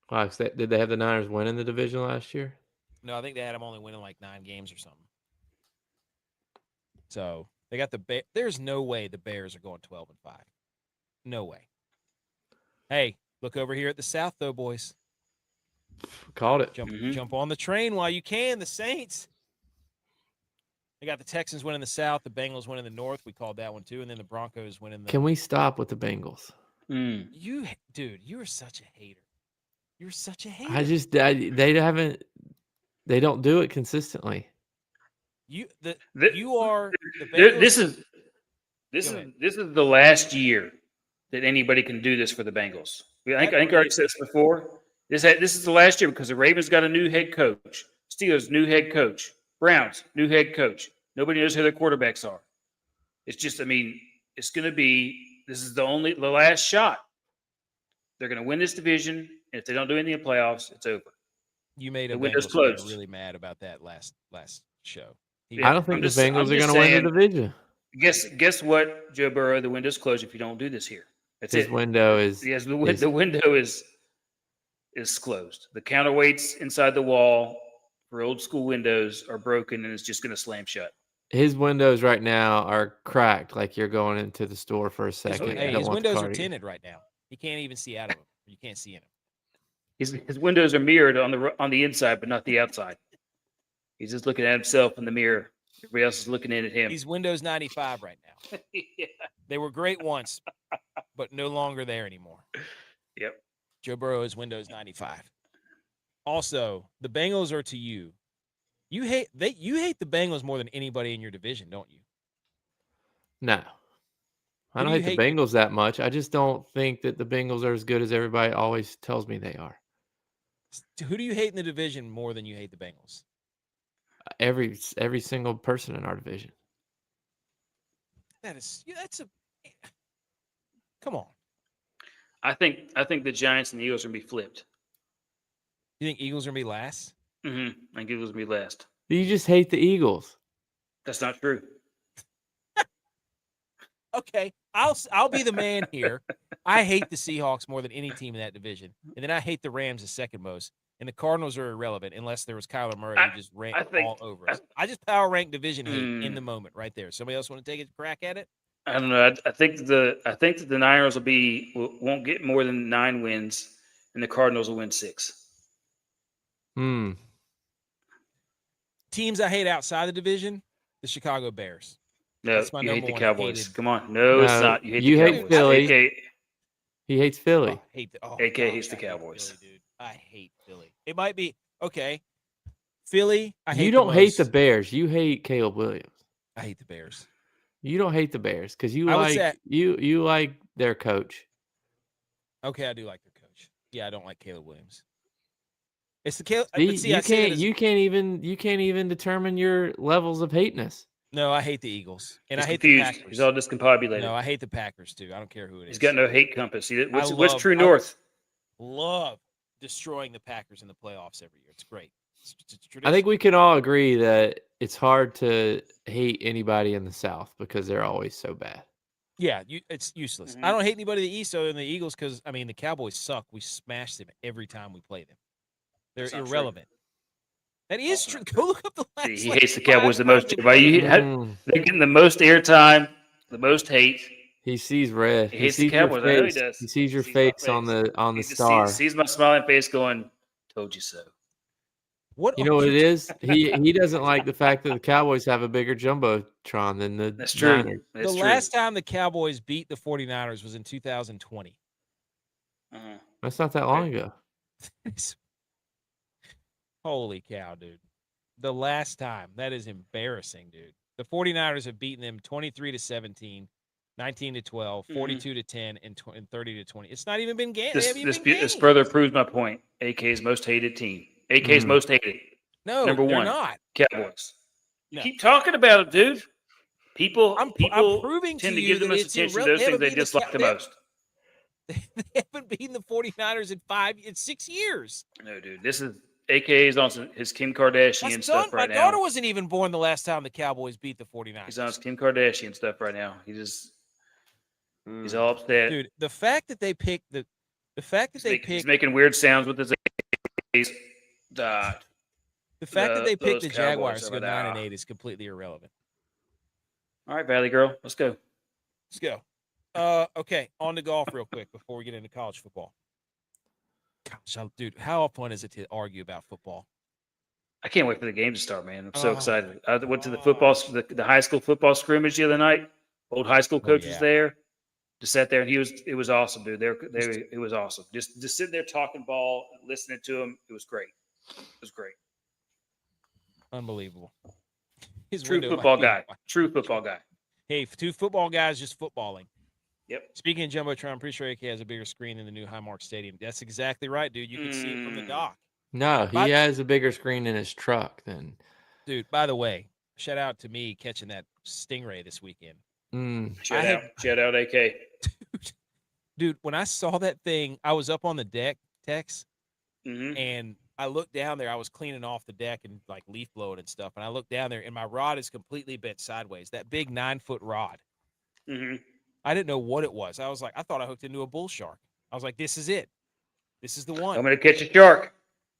Wow, did they have the Niners winning the division last year? No, I think they had them only winning like 9 games or something. So They got the There's no way the Bears are going 12-5. No way. Hey, look over here at the South, though, boys. Called it. Jump on the train while you can. The Saints. They got the Texans winning the South, the Bengals winning the North. We called that one too, and then the Broncos winning the. Can we stop with the Bengals? Dude, you are such a hater. You're such a hater. They don't do it consistently. You are the Bengals. This is the last year that anybody can do this for the Bengals. I think I already said this before. This is the last year because the Ravens got a new head coach, Steelers new head coach, Browns new head coach. Nobody knows who their quarterbacks are. It's just, it's going to be. This is the last shot. They're going to win this division, and if they don't do anything in the playoffs, it's over. You made a Bengals Bengals really mad about that last show. I don't think the Bengals are going to win the division. Guess what, Joe Burrow? The window's closed if you don't do this here. That's His it. window is. Yes, the window is closed. The counterweights inside the wall for old school windows are broken, and it's just going to slam shut. His windows right now are cracked, like you're going into the store for a second. Hey, his windows are tinted right now. He can't even see out of them. You can't see in them. His windows are mirrored on the inside, but not the outside. He's just looking at himself in the mirror. Everybody else is looking in at him. He's Windows 95 right now. Yeah. They were great once, but no longer there anymore. Yep. Joe Burrow is Windows 95. Also, the Bengals are to you. You hate the Bengals more than anybody in your division, don't you? No. I don't hate the Bengals that much. I just don't think that the Bengals are as good as everybody always tells me they are. Who do you hate in the division more than you hate the Bengals? Every single person in our division. Come on. I think the Giants and the Eagles are going to be flipped. You think Eagles are going to be last? I think Eagles will be last. You just hate the Eagles. That's not true. Okay, I'll be the man here. I hate the Seahawks more than any team in that division, and then I hate the Rams the second most. And the Cardinals are irrelevant unless there was Kyler Murray who just ranked all over us. I just power rank division hate in the moment right there. Somebody else want to take a crack at it? I don't know. I think that the Niners won't get more than 9 wins, and the Cardinals will win 6. Teams I hate outside the division, the Chicago Bears. No, you hate the Cowboys. Come on. No, it's not. You hate Philly. He hates Philly. AK hates the Cowboys. Philly, dude. I hate Philly. It might be okay. Philly. You don't hate the Bears. You hate Caleb Williams. I hate the Bears. You don't hate the Bears because you like their coach. Okay, I do like their coach. Yeah, I don't like Caleb Williams. It's the Caleb. You can't even determine your levels of hateness. No, I hate the Eagles, and He's I hate confused. the Packers. He's all discombobulated. No, I hate the Packers too. I don't care who it is. He's got no hate compass. What's true north? Love destroying the Packers in the playoffs every year. It's great. It's I think we can all agree that it's hard to hate anybody in the South because they're always so bad. Yeah, it's useless. I don't hate anybody in the East other than the Eagles because, the Cowboys suck. We smash them every time we play them. They're irrelevant. That is true. Go look up the last. He hates the Cowboys the most. They're getting the most airtime, the most hate. He sees red. He hates the Cowboys. I know he does. He sees your face on the star. He sees my smiling face going, "Told you so." What you know what it is? He doesn't like the fact that the Cowboys have a bigger jumbotron than the That's true. Niners. That's true. Last time the Cowboys beat the 49ers was in 2020. That's not that long ago. Holy cow, dude. The last time. That is embarrassing, dude. The 49ers have beaten them 23-17, 19-12, 42-10, and 30-20. It's not even been games. This further proves my point. AK's most hated team. AK's most hated. No, number they're one. Not. Cowboys. You keep talking about it, dude. People proving tend to give the most attention to those things they dislike the most. They haven't beaten the 49ers in 6 years. No, dude. This is AK is on his Kim Kardashian stuff right now. My daughter wasn't even born the last time the Cowboys beat the 49ers. He's on his Kim Kardashian stuff right now. He's all upset. Dude, the fact that they picked he's making weird sounds with his face. The fact that they picked the Jaguars to go over there. 9-8 is completely irrelevant. All right, Valley Girl, let's go. Let's go. Okay, on to golf real quick before we get into college football. Gosh, dude, how fun is it to argue about football? I can't wait for the game to start, man. I'm so excited. I went to the high school football scrimmage the other night. Old high school coach was there. Just sat there, and it was awesome, dude. It was awesome. Just sitting there talking ball, listening to him. It was great. It was great. Unbelievable. True football guy. True football guy. Hey, two football guys just footballing. Yep. Speaking of Jumbotron, I'm pretty sure AK has a bigger screen than the new Highmark Stadium. That's exactly right, dude. You can see it from the dock. No, he has a bigger screen in his truck than. Dude, by the way, shout out to me catching that stingray this weekend. Shout out, AK. Dude, when I saw that thing, I was up on the deck, Tex, and I looked down there. I was cleaning off the deck and like leaf blowing and stuff, and I looked down there, and my rod is completely bent sideways. That big 9-foot rod. I didn't know what it was. I thought I hooked into a bull shark. I was like, this is it. This is the one. I'm going to catch a shark.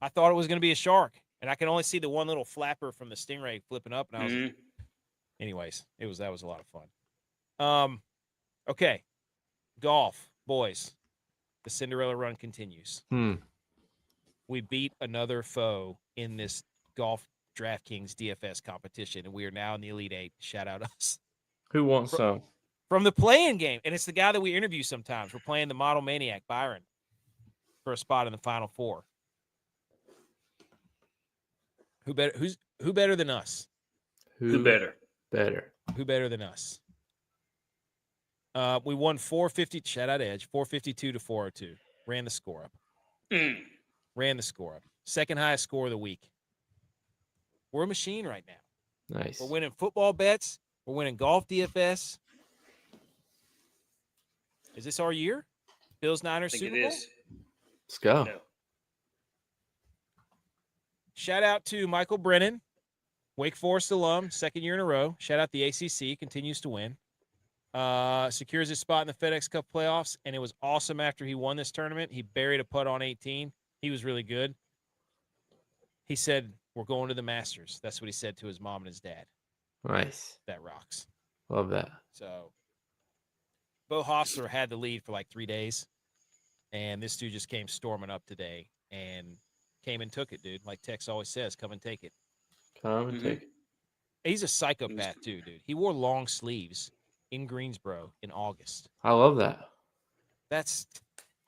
I thought it was going to be a shark, and I can only see the one little flapper from the stingray flipping up. And I was like, anyways, that was a lot of fun. Okay, golf, boys. The Cinderella run continues. We beat another foe in this golf DraftKings DFS competition, and we are now in the Elite Eight. Shout out us. Who wants some? From the play-in game, and it's the guy that we interview sometimes. We're playing the Model Maniac, Byron, for a spot in the Final Four. Who better than us? Who better? Who better than us? We won 450. Shout out Edge. 452 to 402. Ran the score up. Second highest score of the week. We're a machine right now. Nice. We're winning football bets. We're winning golf DFS. Is this our year? Bills Niners Super Bowl? It is. Let's go. No. Shout out to Michael Brennan, Wake Forest alum, second year in a row. Shout out the ACC, continues to win. Secures his spot in the FedEx Cup playoffs, and it was awesome after he won this tournament. He buried a putt on 18. He was really good. He said, we're going to the Masters. That's what he said to his mom and his dad. Nice. That rocks. Love that. So, Bo Hostler had the lead for like 3 days, and this dude just came storming up today and came and took it, dude. Like Tex always says, come and take it. Come and take it. He's a psychopath, too, dude. He wore long sleeves in Greensboro in August. I love that.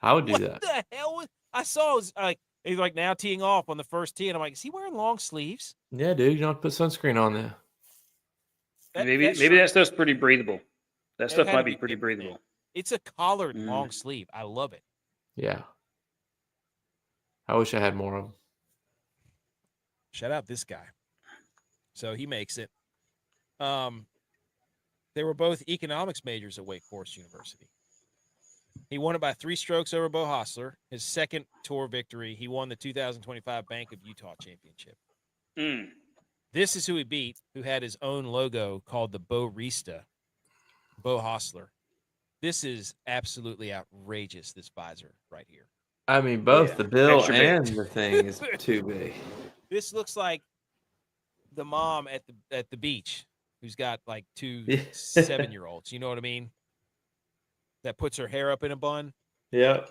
I would do that. What the hell? I saw he's like now teeing off on the first tee, and I'm like, is he wearing long sleeves? Yeah, dude. You don't have to put sunscreen on there. Maybe that stuff's pretty breathable. That stuff might be pretty breathable. It's a collared long sleeve. I love it. Yeah. I wish I had more of them. Shout out this guy. So he makes it. They were both economics majors at Wake Forest University. He won it by 3 strokes over Bo Hostler. His second tour victory, he won the 2025 Bank of Utah Championship. This is who he beat, who had his own logo called the Bo Rista, Bo Hostler. This is absolutely outrageous, this visor right here. I mean, both the bill and the thing is too big. This looks like the mom at the beach who's got like 2 7-year-olds. You know what I mean? That puts her hair up in a bun. Yeah.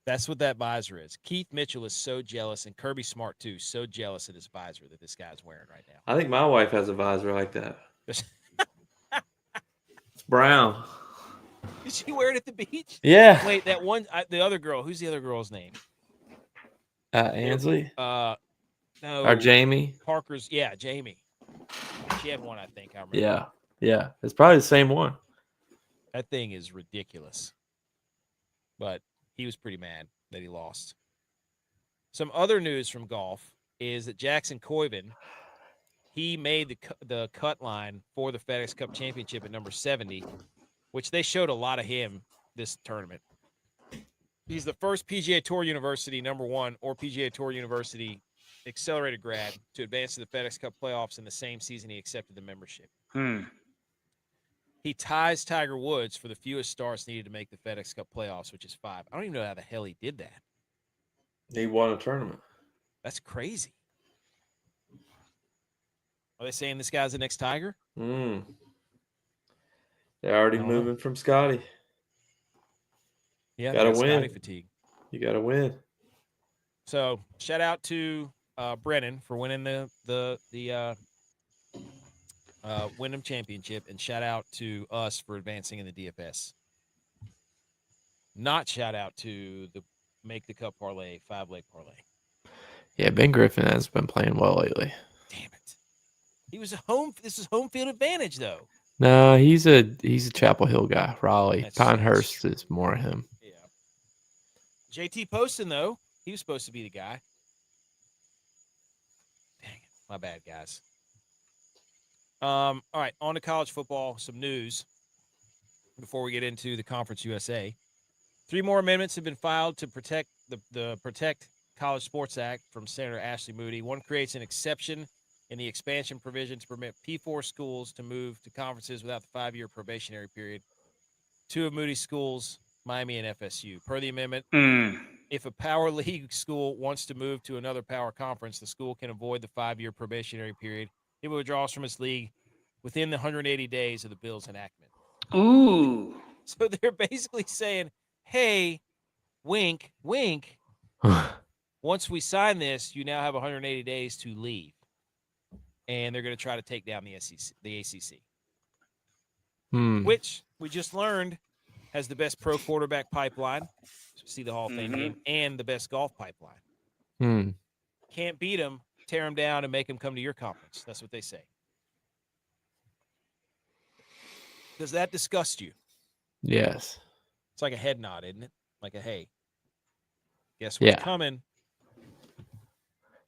That's what that visor is. Keith Mitchell is so jealous, and Kirby Smart, too, so jealous of this visor that this guy's wearing right now. I think my wife has a visor like that. It's brown. Did she wear it at the beach? Yeah. Wait, that one, the other girl. Who's the other girl's name? Ansley? No. Or Jamie? Parker's, yeah, Jamie. She had one, I think. I remember. Yeah. It's probably the same one. That thing is ridiculous. But he was pretty mad that he lost. Some other news from golf is that Jackson Coyven, he made the cut line for the FedEx Cup Championship at number 70, which they showed a lot of him this tournament. He's the first PGA Tour University number 1 or PGA Tour University accelerated grad to advance to the FedEx Cup playoffs in the same season he accepted the membership. He ties Tiger Woods for the fewest starts needed to make the FedEx Cup playoffs, which is 5. I don't even know how the hell he did that. He won a tournament. That's crazy. Are they saying this guy's the next Tiger? They're already I don't know. moving from Scotty. Yeah, Gotta they got Scotty win. fatigue. You got to win. So shout out to Brennan for winning the Wyndham Championship, and shout out to us for advancing in the DFS. Not shout out to the Make the Cup parlay, 5-leg parlay. Yeah, Ben Griffin has been playing well lately. Damn it. He was home. This is home field advantage, though. No, he's a Chapel Hill guy. Raleigh. That's Pinehurst true. is more him. Yeah. JT Poston, though, he was supposed to be the guy. Dang it. My bad, guys. All right, on to college football. Some news before we get into the Conference USA. 3 more amendments have been filed to protect the Protect College Sports Act from Senator Ashley Moody. One creates an exception in the expansion provision to permit P4 schools to move to conferences without the 5-year probationary period. 2 of Moody's schools, Miami and FSU. Per the amendment, if a power league school wants to move to another power conference, the school can avoid the 5-year probationary period. It withdraws from its league within the 180 days of the bill's enactment. Ooh. So they're basically saying, hey, wink, wink, once we sign this, you now have 180 days to leave. And they're going to try to take down the ACC. Which we just learned has the best pro quarterback pipeline, see the Hall of Fame game, and the best golf pipeline. Can't beat them, tear them down, and make them come to your conference. That's what they say. Does that disgust you? Yes. It's like a head nod, isn't it? Like a, hey, guess what's coming?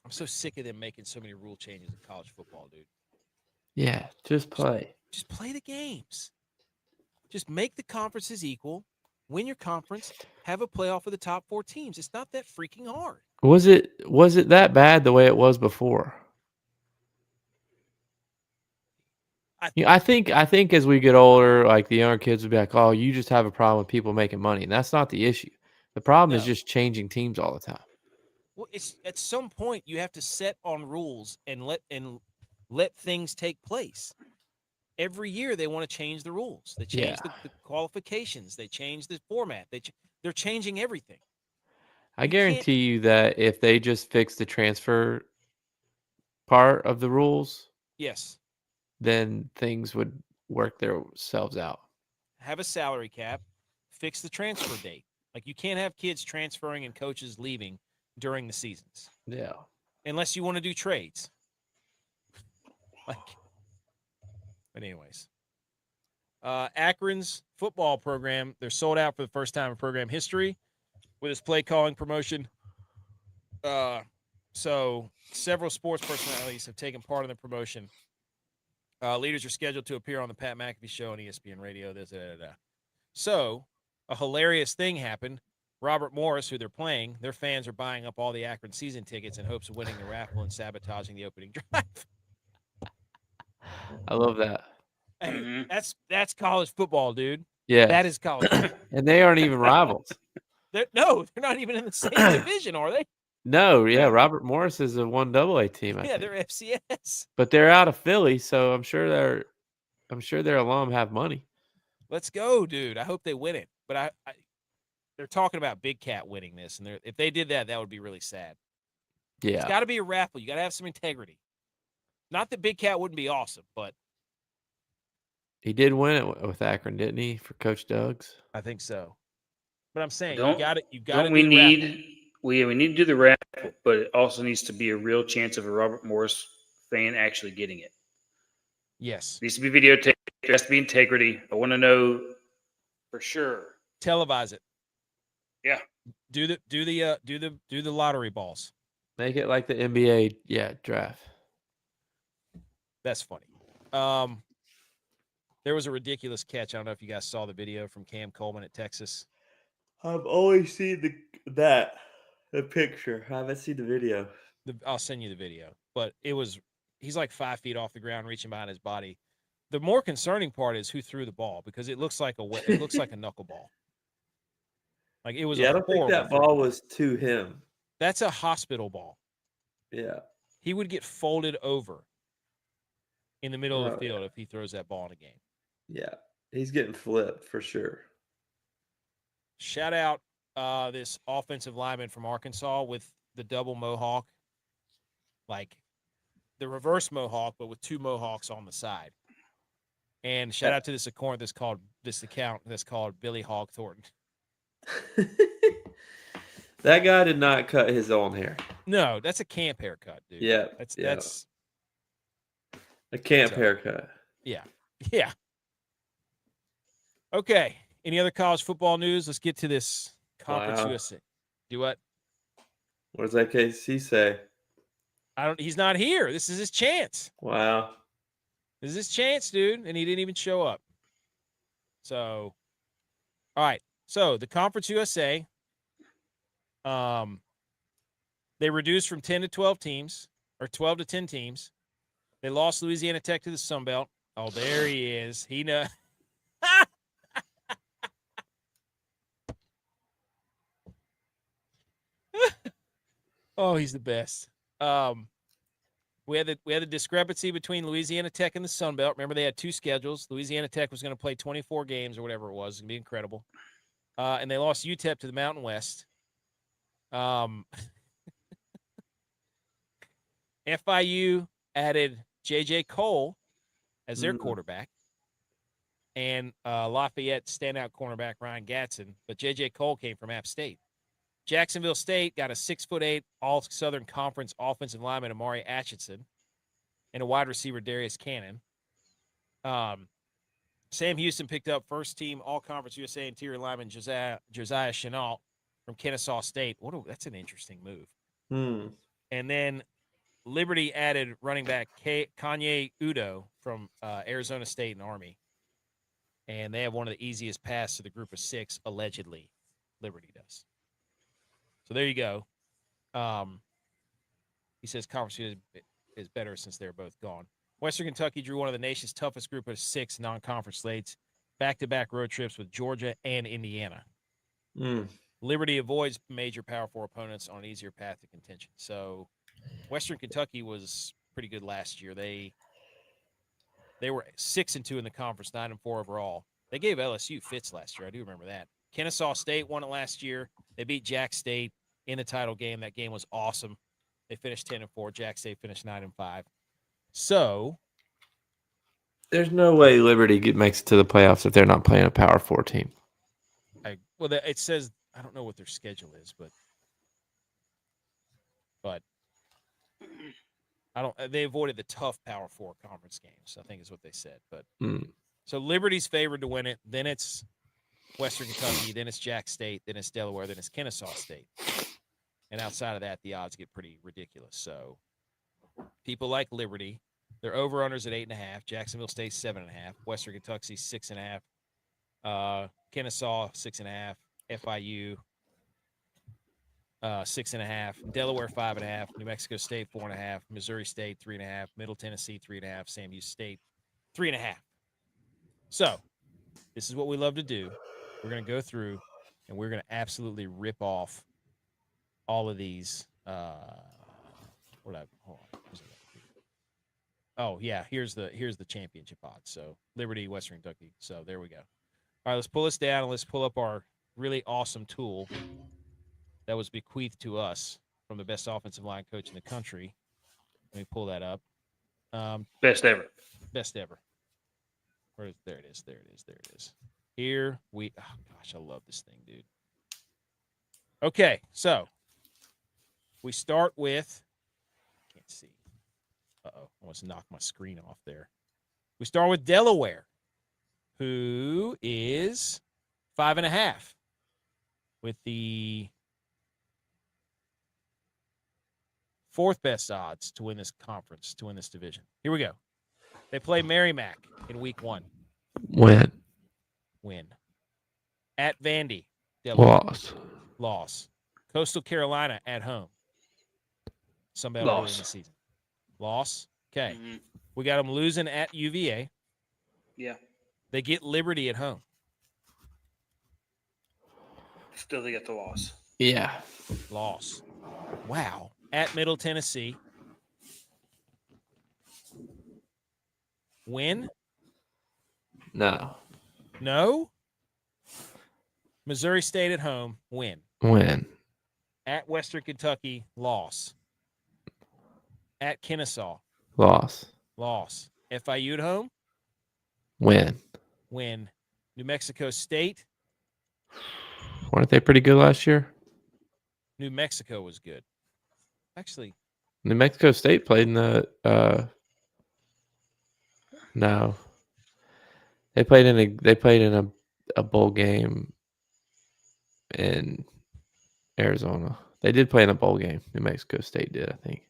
I'm so sick of them making so many rule changes in college football, dude. Yeah, just play. Just play the games. Just make the conferences equal. Win your conference. Have a playoff with the top 4 teams. It's not that freaking hard. Was it that bad the way it was before? I think as we get older, like the younger kids will be like, "Oh, you just have a problem with people making money," and that's not the issue. The problem is just changing teams all the time. Well, it's at some point you have to set on rules and let things take place. Every year they want to change the rules. They change the qualifications. They change the format. They're changing everything. I guarantee you that if they just fix the transfer part of the rules, yes, then things would work themselves out. Have a salary cap, fix the transfer date. Like, you can't have kids transferring and coaches leaving during the seasons. Yeah. Unless you want to do trades. But anyways. Akron's football program, they're sold out for the first time in program history with its play calling promotion. So several sports personalities have taken part in the promotion. Leaders are scheduled to appear on the Pat McAfee Show on ESPN Radio. So a hilarious thing happened. Robert Morris, who they're playing, their fans are buying up all the Akron season tickets in hopes of winning the raffle and sabotaging the opening drive. I love that. Hey, that's college football, dude. Yeah. That is college football. And they aren't even rivals. They're not even in the same division, are they? No, yeah. Robert Morris is a 1AA team. I think. They're FCS. But they're out of Philly, so I'm sure their alum have money. Let's go, dude. I hope they win it. But they're talking about Big Cat winning this, and if they did that, that would be really sad. Yeah. It's got to be a raffle. You got to have some integrity. Not that Big Cat wouldn't be awesome, but he did win it with Akron, didn't he, for Coach Doug's? I think so. But I'm saying we need to do the raffle, but it also needs to be a real chance of a Robert Morris fan actually getting it. Yes. It needs to be videotaped. There has to be integrity. I want to know for sure. Televise it. Yeah. Do the lottery balls. Make it like the NBA, draft. That's funny. There was a ridiculous catch. I don't know if you guys saw the video from Cam Coleman at Texas. I've always seen the picture. I haven't seen the video. I'll send you the video. But he's like 5 feet off the ground, reaching behind his body. The more concerning part is who threw the ball, because it looks like a knuckleball. Like, it was. I don't think that ball was to him. That's a hospital ball. Yeah. He would get folded over in the middle of the field if he throws that ball in a game. Yeah. He's getting flipped for sure. Shout out this offensive lineman from Arkansas with the double mohawk, like the reverse mohawk, but with two mohawks on the side. And shout out to this account that's called Billy Hog Thornton. That guy did not cut his own hair. No, that's a camp haircut, dude. Yeah, That's a camp haircut. Yeah. Okay. Any other college football news? Let's get to this Conference USA. Do what? What does that KC say? He's not here. This is his chance. Wow. This is his chance, dude, and he didn't even show up. So, all right. So the Conference USA, they reduced from 10 to 12 teams, or 12 to 10 teams. They lost Louisiana Tech to the Sun Belt. Oh, there he is. He knows. Oh, he's the best. We had the discrepancy between Louisiana Tech and the Sun Belt. Remember, they had two schedules. Louisiana Tech was going to play 24 games or whatever it was. It's going to be incredible. And they lost UTEP to the Mountain West. FIU added J.J. Cole as their quarterback, and Lafayette standout cornerback Ryan Gatson. But J.J. Cole came from App State. Jacksonville State got a 6'8" All-Southern Conference offensive lineman Amari Atchison and a wide receiver Darius Cannon. Sam Houston picked up first-team All-Conference USA interior lineman Josiah Chenault from Kennesaw State. That's an interesting move. And then Liberty added running back Kanye Udo from Arizona State and Army. And they have one of the easiest paths to the group of six, allegedly. Liberty does. So there you go. He says conference is better since they're both gone. Western Kentucky drew one of the nation's toughest group of 6 non-conference slates, back-to-back road trips with Georgia and Indiana. Liberty avoids major Power 4 opponents on an easier path to contention. So Western Kentucky was pretty good last year. They were 6-2 in the conference, 9-4 overall. They gave LSU fits last year. I do remember that. Kennesaw State won it last year. They beat Jack State in the title game. That game was awesome. They finished 10-4. Jack State finished 9-5. So there's no way Liberty makes it to the playoffs if they're not playing a Power 4 team. It says I don't know what their schedule is, but I don't. They avoided the tough Power 4 conference games, I think is what they said. But so Liberty's favored to win it. Then it's Western Kentucky. Then it's Jack State. Then it's Delaware. Then it's Kennesaw State. And outside of that, the odds get pretty ridiculous. So people like Liberty. Their over-unders at 8.5. Jacksonville State 7.5. Western Kentucky 6.5. Kennesaw 6.5. FIU 6.5. Delaware 5.5. New Mexico State 4.5. Missouri State 3.5. Middle Tennessee 3.5. Sam Houston State 3.5. So this is what we love to do. We're going to go through and we're going to absolutely rip off all of these. Hold on. Oh yeah, here's the championship odds. So Liberty, Western Kentucky. So there we go. All right, let's pull this down and let's pull up our really awesome tool that was bequeathed to us from the best offensive line coach in the country. Let me pull that up. Best ever. Best ever. There it is. Here we. Oh gosh, I love this thing, dude. Okay, so we start with. Can't see. I almost knocked my screen off there. We start with Delaware, who is 5.5 with the 4th best odds to win this conference, to win this division. Here we go. They play Merrimack in week 1. Win. At Vandy. Delaware. Loss. Coastal Carolina at home. Somebody early in the season. Loss. Okay. Mm-hmm. We got them losing at UVA. Yeah. They get Liberty at home. Still they get the loss. Yeah. Loss. Wow. At Middle Tennessee. Win? No. No. Missouri State at home, win. Win. At Western Kentucky, loss. At Kennesaw, Loss. loss. FIU at home, Win. win. New Mexico State, Weren't they pretty good last year? New Mexico was good. Actually, New Mexico State played in the no. They played in a bowl game in Arizona. They did play in a bowl game. New Mexico State did, I think.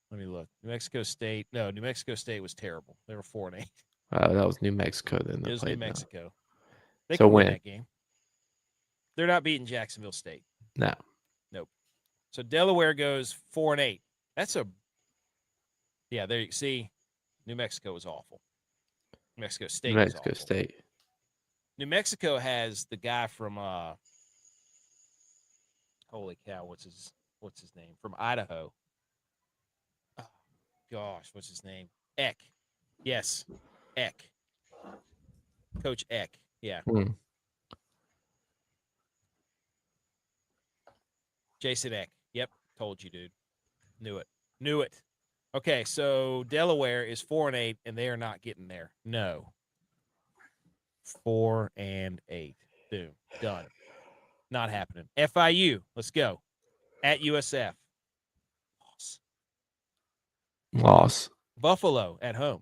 let me look. New Mexico State. No, New Mexico State was terrible. They were 4-8. That was New Mexico then. It was New Mexico. They So can win win. that game. They're not beating Jacksonville State. No. Nope. So Delaware goes 4-8. That's there you see. New Mexico was awful. New Mexico State New was Mexico awful. State. New Mexico has the guy from holy cow, what's his name? From Idaho. Oh, gosh, what's his name? Eck. Yes. Eck. Coach Eck. Yeah. Jason Eck. Yep. Told you, dude. Knew it. Okay, so Delaware is 4-8, and they are not getting there. No. 4-8. Boom. Done. Not happening. FIU. Let's go. At USF. Loss. Buffalo at home.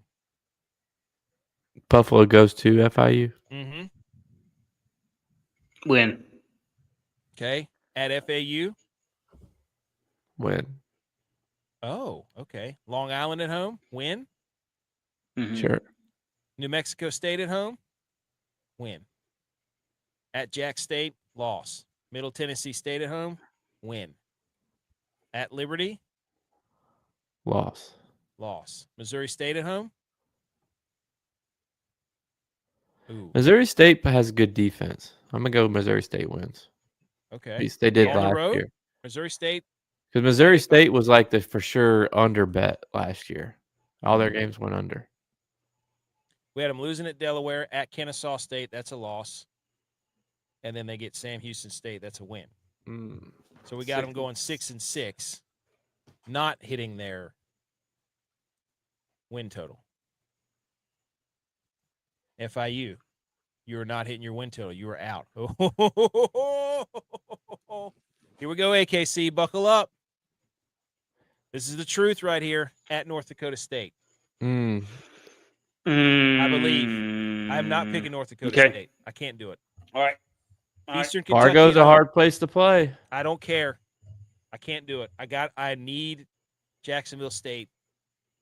Buffalo goes to FIU. Mm-hmm. Win. Okay. At FAU. Win. Oh, okay. Long Island at home. Win. Mhm. Sure. New Mexico State at home. Win. At Jack State. Loss. Middle Tennessee State at home. Win. At Liberty. Loss. Loss. Missouri State at home. Ooh. Missouri State has good defense. I'm gonna go Missouri State wins. Okay. At least they did On the last road? year. Missouri State. Because Missouri State was like the for sure under bet last year. All their games went under. We had them losing at Delaware, at Kennesaw State. That's a loss. And then they get Sam Houston State. That's a win. So we got them going 6-6, not hitting their win total. FIU, you are not hitting your win total. You are out. Here we go, AKC. Buckle up. This is the truth right here at North Dakota State. I believe. I'm not picking North Dakota State. I can't do it. All right. Eastern Kentucky. Fargo's a hard place to play. I don't care. I can't do it. I need Jacksonville State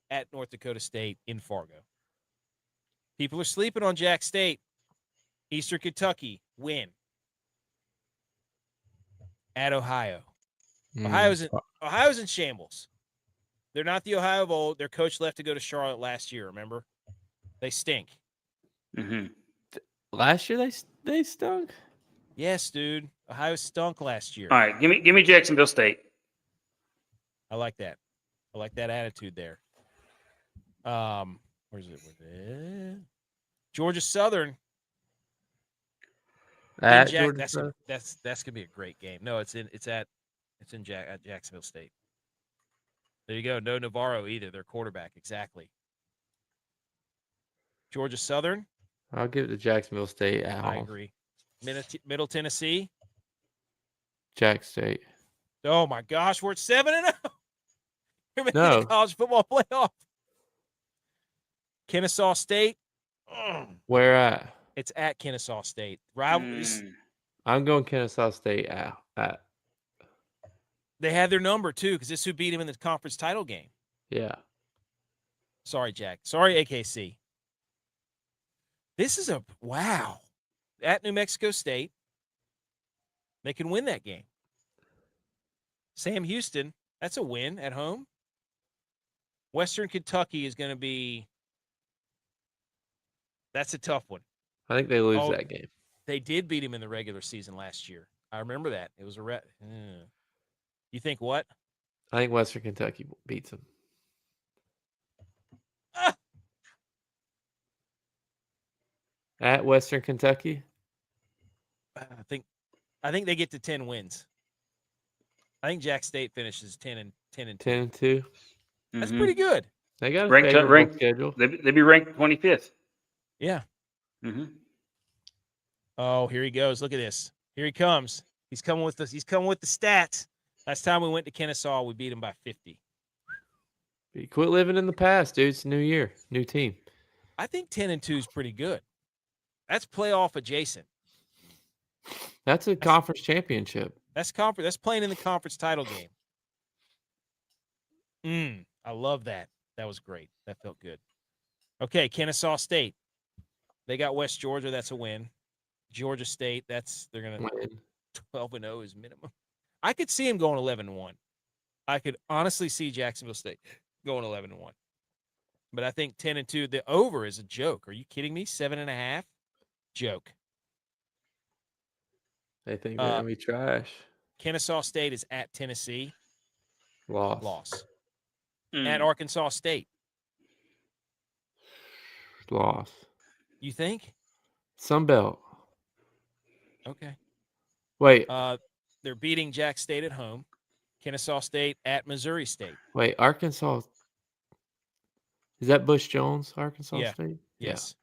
at North Dakota State in Fargo. People are sleeping on Jack State. Eastern Kentucky, win. At Ohio. Ohio's in shambles. They're not the Ohio of old. Their coach left to go to Charlotte last year, remember? They stink. Mm-hmm. Last year they stunk. Yes, dude. Ohio stunk last year. All right. Give me Jacksonville State. I like that. I like that attitude there. Where's it? Georgia Southern. At Jack, Georgia that's gonna be a great game. No, it's in Jacksonville State. There you go. No Navarro either. Their quarterback, exactly. Georgia Southern. I'll give it to Jacksonville State at home. I agree. Middle Tennessee. Jack State. Oh my gosh, we're at 7-0. You're making No. the college football playoff. Kennesaw State. Where at? It's at Kennesaw State. I'm going Kennesaw State at. They had their number too, because this is who beat him in the conference title game. Yeah. Sorry, Jack. Sorry, AKC. This is wow. At New Mexico State. They can win that game. Sam Houston, that's a win at home. Western Kentucky is going to be. That's a tough one. I think they lose that game. They did beat him in the regular season last year. I remember that. It was a You think what? I think Western Kentucky beats them. At Western Kentucky. I think they get to 10 wins. I think Jack State finishes 10 and 2. 10-2. That's Mhm. pretty good. They got a Ranked favorable schedule. They'd be ranked 25th. Yeah. Mm-hmm. Oh, here he goes. Look at this. Here he comes. He's coming with the stats. Last time we went to Kennesaw, we beat him by 50. You quit living in the past, dude. It's a new year, new team. I think 10 and 2 is pretty good. That's playoff adjacent. That's a conference championship. That's playing in the conference title game. I love that. That was great. That felt good. Okay, Kennesaw State. They got West Georgia. That's a win. Georgia State. They're gonna Win. 12-0 is minimum. I could see him going 11-1. I could honestly see Jacksonville State going 11-1. But I think 10 and 2. The over is a joke. Are you kidding me? 7.5. Joke. They think they're gonna be trash. Kennesaw State is at Tennessee. Loss. At Arkansas State. Loss. You think? Sunbelt. Okay. Wait. They're beating Jack State at home. Kennesaw State at Missouri State. Wait. Arkansas. Is that Bush Jones, Arkansas State? Yes.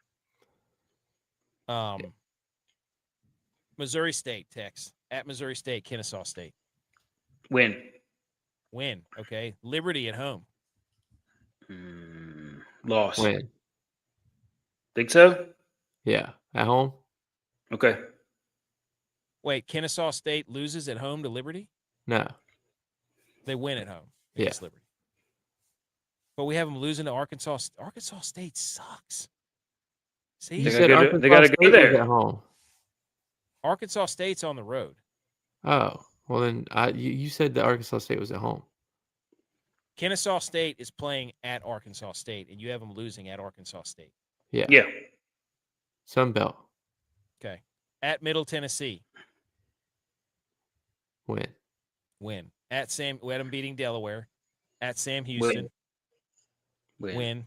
Missouri State, Tex. At Missouri State, Kennesaw State. Win. Okay. Liberty at home. Loss. Win. Think so? Yeah. At home? Okay. Wait, Kennesaw State loses at home to Liberty? No. They win at home Yeah. against Liberty. But we have them losing to Arkansas. Arkansas State sucks. See? You They said gotta go Arkansas State there. was at home. Arkansas State's on the road. Oh. Well, then you said that Arkansas State was at home. Kennesaw State is playing at Arkansas State, and you have them losing at Arkansas State. Yeah. Yeah. Sunbelt. Okay. At Middle Tennessee. Win. At we had them beating Delaware. At Sam Houston. Win.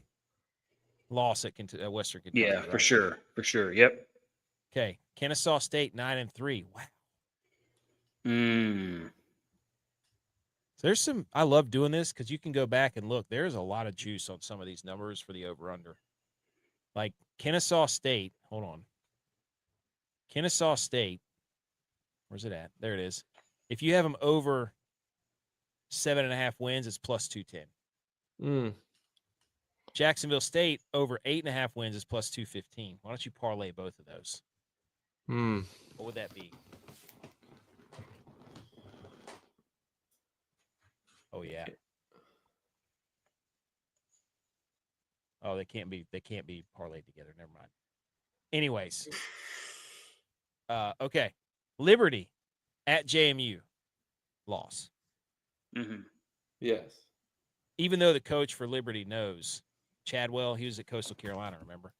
Loss at Western Kentucky. Yeah, right? for sure. Yep. Okay. Kennesaw State 9-3. Wow. There's some. I love doing this because you can go back and look. There's a lot of juice on some of these numbers for the over/under. Like Kennesaw State. Hold on. Kennesaw State. Where's it at? There it is. If you have them over 7.5 wins, it's plus 210. Jacksonville State over 8.5 wins is plus 215. Why don't you parlay both of those? What would that be? Oh yeah. Oh, they can't be parlayed together. Never mind. Anyways. Okay. Liberty at JMU. Loss. Yes. Even though the coach for Liberty knows Chadwell, he was at Coastal Carolina, remember?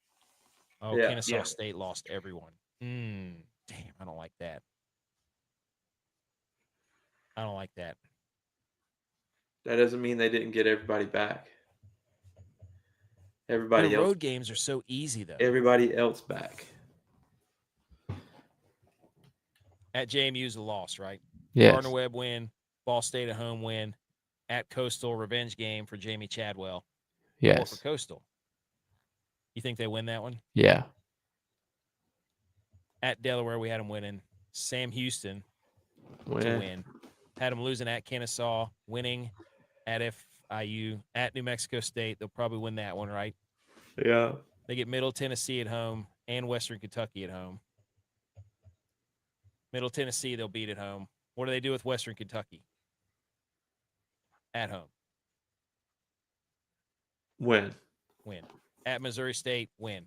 Oh, Yeah. Kennesaw State lost everyone. Damn, I don't like that. That doesn't mean they didn't get everybody back. The road games are so easy, though. Everybody else back. At JMU's a loss, right? Yes. Gardner-Webb win. Ball State at home win. At Coastal, revenge game for Jamie Chadwell. Yes. Or for Coastal. You think they win that one? Yeah. At Delaware, we had them winning. Sam Houston to win. Had them losing at Kennesaw, winning at FIU. At New Mexico State, they'll probably win that one, right? Yeah. They get Middle Tennessee at home and Western Kentucky at home. Middle Tennessee, they'll beat at home. What do they do with Western Kentucky? At home. Win. At Missouri State, win.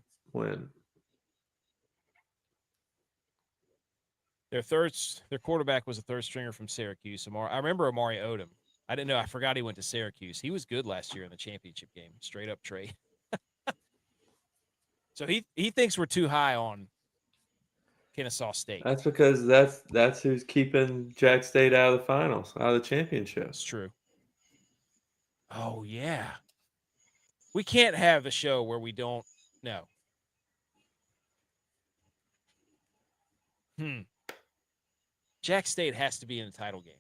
Their quarterback was a third stringer from Syracuse. I remember Amari Odom. I didn't know. I forgot he went to Syracuse. He was good last year in the championship game. Straight up trade. So he thinks we're too high on Kennesaw State. That's because that's who's keeping Jack State out of the finals, out of the championship. That's true. Oh, yeah. We can't have the show where we don't know. Jack State has to be in the title game.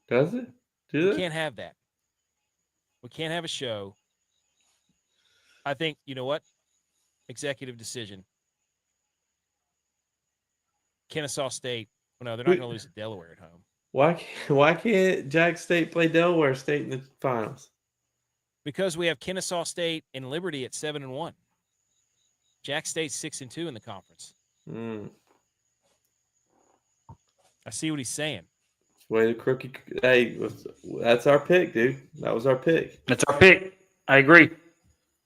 Does it? We Do they? can't have that. We can't have a show. I think, you know what? Executive decision. Kennesaw State. Well, no, they're not going to lose to Delaware at home. Why can't Jack State play Delaware State in the finals? Because we have Kennesaw State and Liberty at 7-1. Jack State's 6-2 in the conference. I see what he's saying. Way to crookie. Hey, that's our pick, dude. That was our pick. That's our pick. I agree.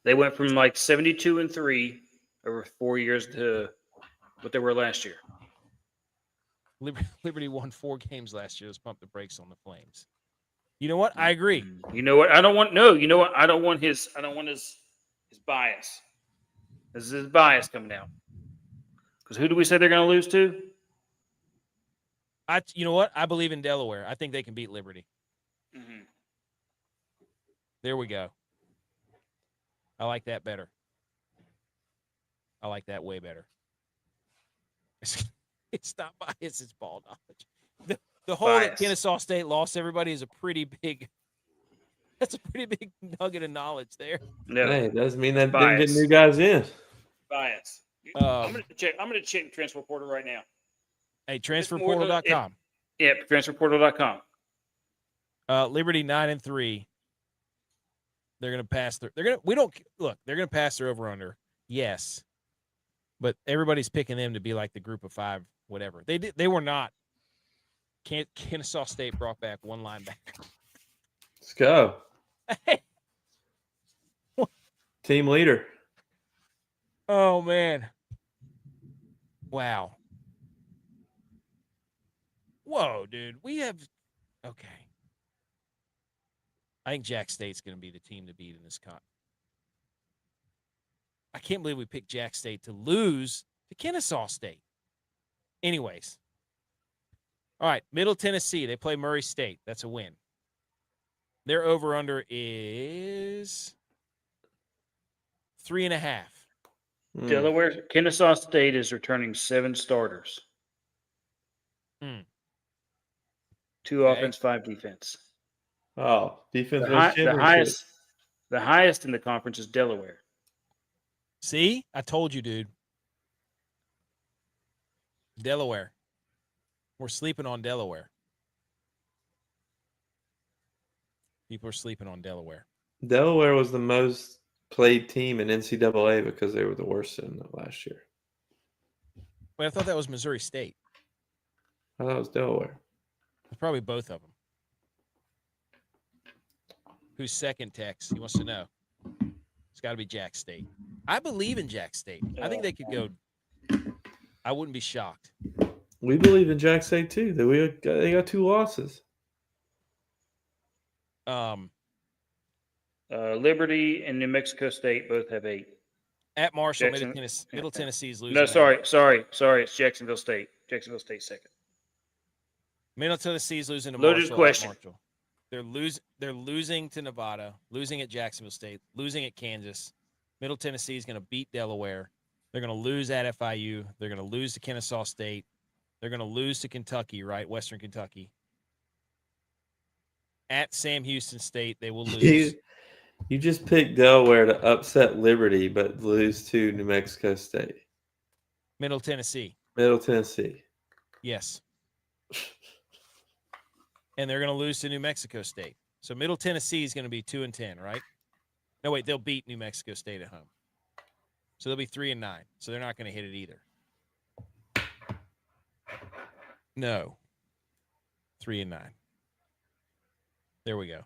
They went from like 72-3 over 4 years to what they were last year. Liberty won 4 games last year. Let's pump the brakes on the Flames. You know what? I agree. You know what? I don't want his bias. This is his bias coming out. Because who do we say they're going to lose to? You know what? I believe in Delaware. I think they can beat Liberty. Mm-hmm. There we go. I like that better. I like that way better. It's not bias, it's ball knowledge. The whole that Kennesaw State lost everybody is a pretty big nugget of knowledge there. No. Hey, it doesn't mean that didn't get new guys in. Bias. I'm gonna check transfer portal right now. Hey, transferportal.com. Yeah, transferportal.com. Liberty 9-3. They're gonna pass they're gonna pass their over under. Yes. But everybody's picking them to be like the group of 5, whatever. They were not. Kennesaw State brought back one linebacker. Let's go. Team leader. Oh, man. Wow. Whoa, dude. We have – okay. I think Jack State's going to be the team to beat in this con. I can't believe we picked Jack State to lose to Kennesaw State. Anyways. All right, Middle Tennessee. They play Murray State. That's a win. Their over-under is 3.5. Delaware, Kennesaw State is returning 7 starters. 2 offense, 5 defense. Oh, defense. The highest in the conference is Delaware. See? I told you, dude. Delaware. We're sleeping on Delaware. People are sleeping on Delaware. Delaware was the most played team in NCAA because they were the worst in the last year. Wait, I thought that was Missouri State. I thought it was Delaware. It's probably both of them. Who's second, Tex? He wants to know. It's got to be Jack State. I believe in Jack State. I think they could go. I wouldn't be shocked. We believe in Jack State too. They got 2 losses. Liberty and New Mexico State both have 8. At Marshall, Middle Tennessee is losing. No, sorry. It's Jacksonville State. Jacksonville State second. Middle Tennessee is losing to Loaded Marshall. question. Marshall. They're losing to Nevada, losing at Jacksonville State, losing at Kansas. Middle Tennessee is going to beat Delaware. They're going to lose at FIU. They're going to lose to Kennesaw State. They're going to lose to Kentucky, right? Western Kentucky. At Sam Houston State, they will lose. You just picked Delaware to upset Liberty, but lose to New Mexico State. Middle Tennessee. Middle Tennessee. Yes. And they're going to lose to New Mexico State. So Middle Tennessee is going to be 2-10, right? No, wait, they'll beat New Mexico State at home. So they'll be 3-9. So they're not going to hit it either. No. 3-9. There we go.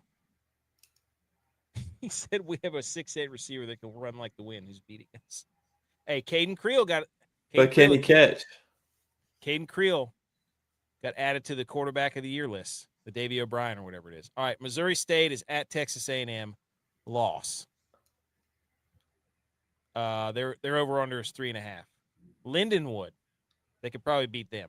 He said we have a 6'8" receiver that can run like the wind who's beating us. Hey, Caden Creel got it. But can he catch? Caden Creel got added to the quarterback of the year list, the Davey O'Brien or whatever it is. All right, Missouri State is at Texas A&M. Loss. Their over-under is 3.5. Lindenwood, they could probably beat them.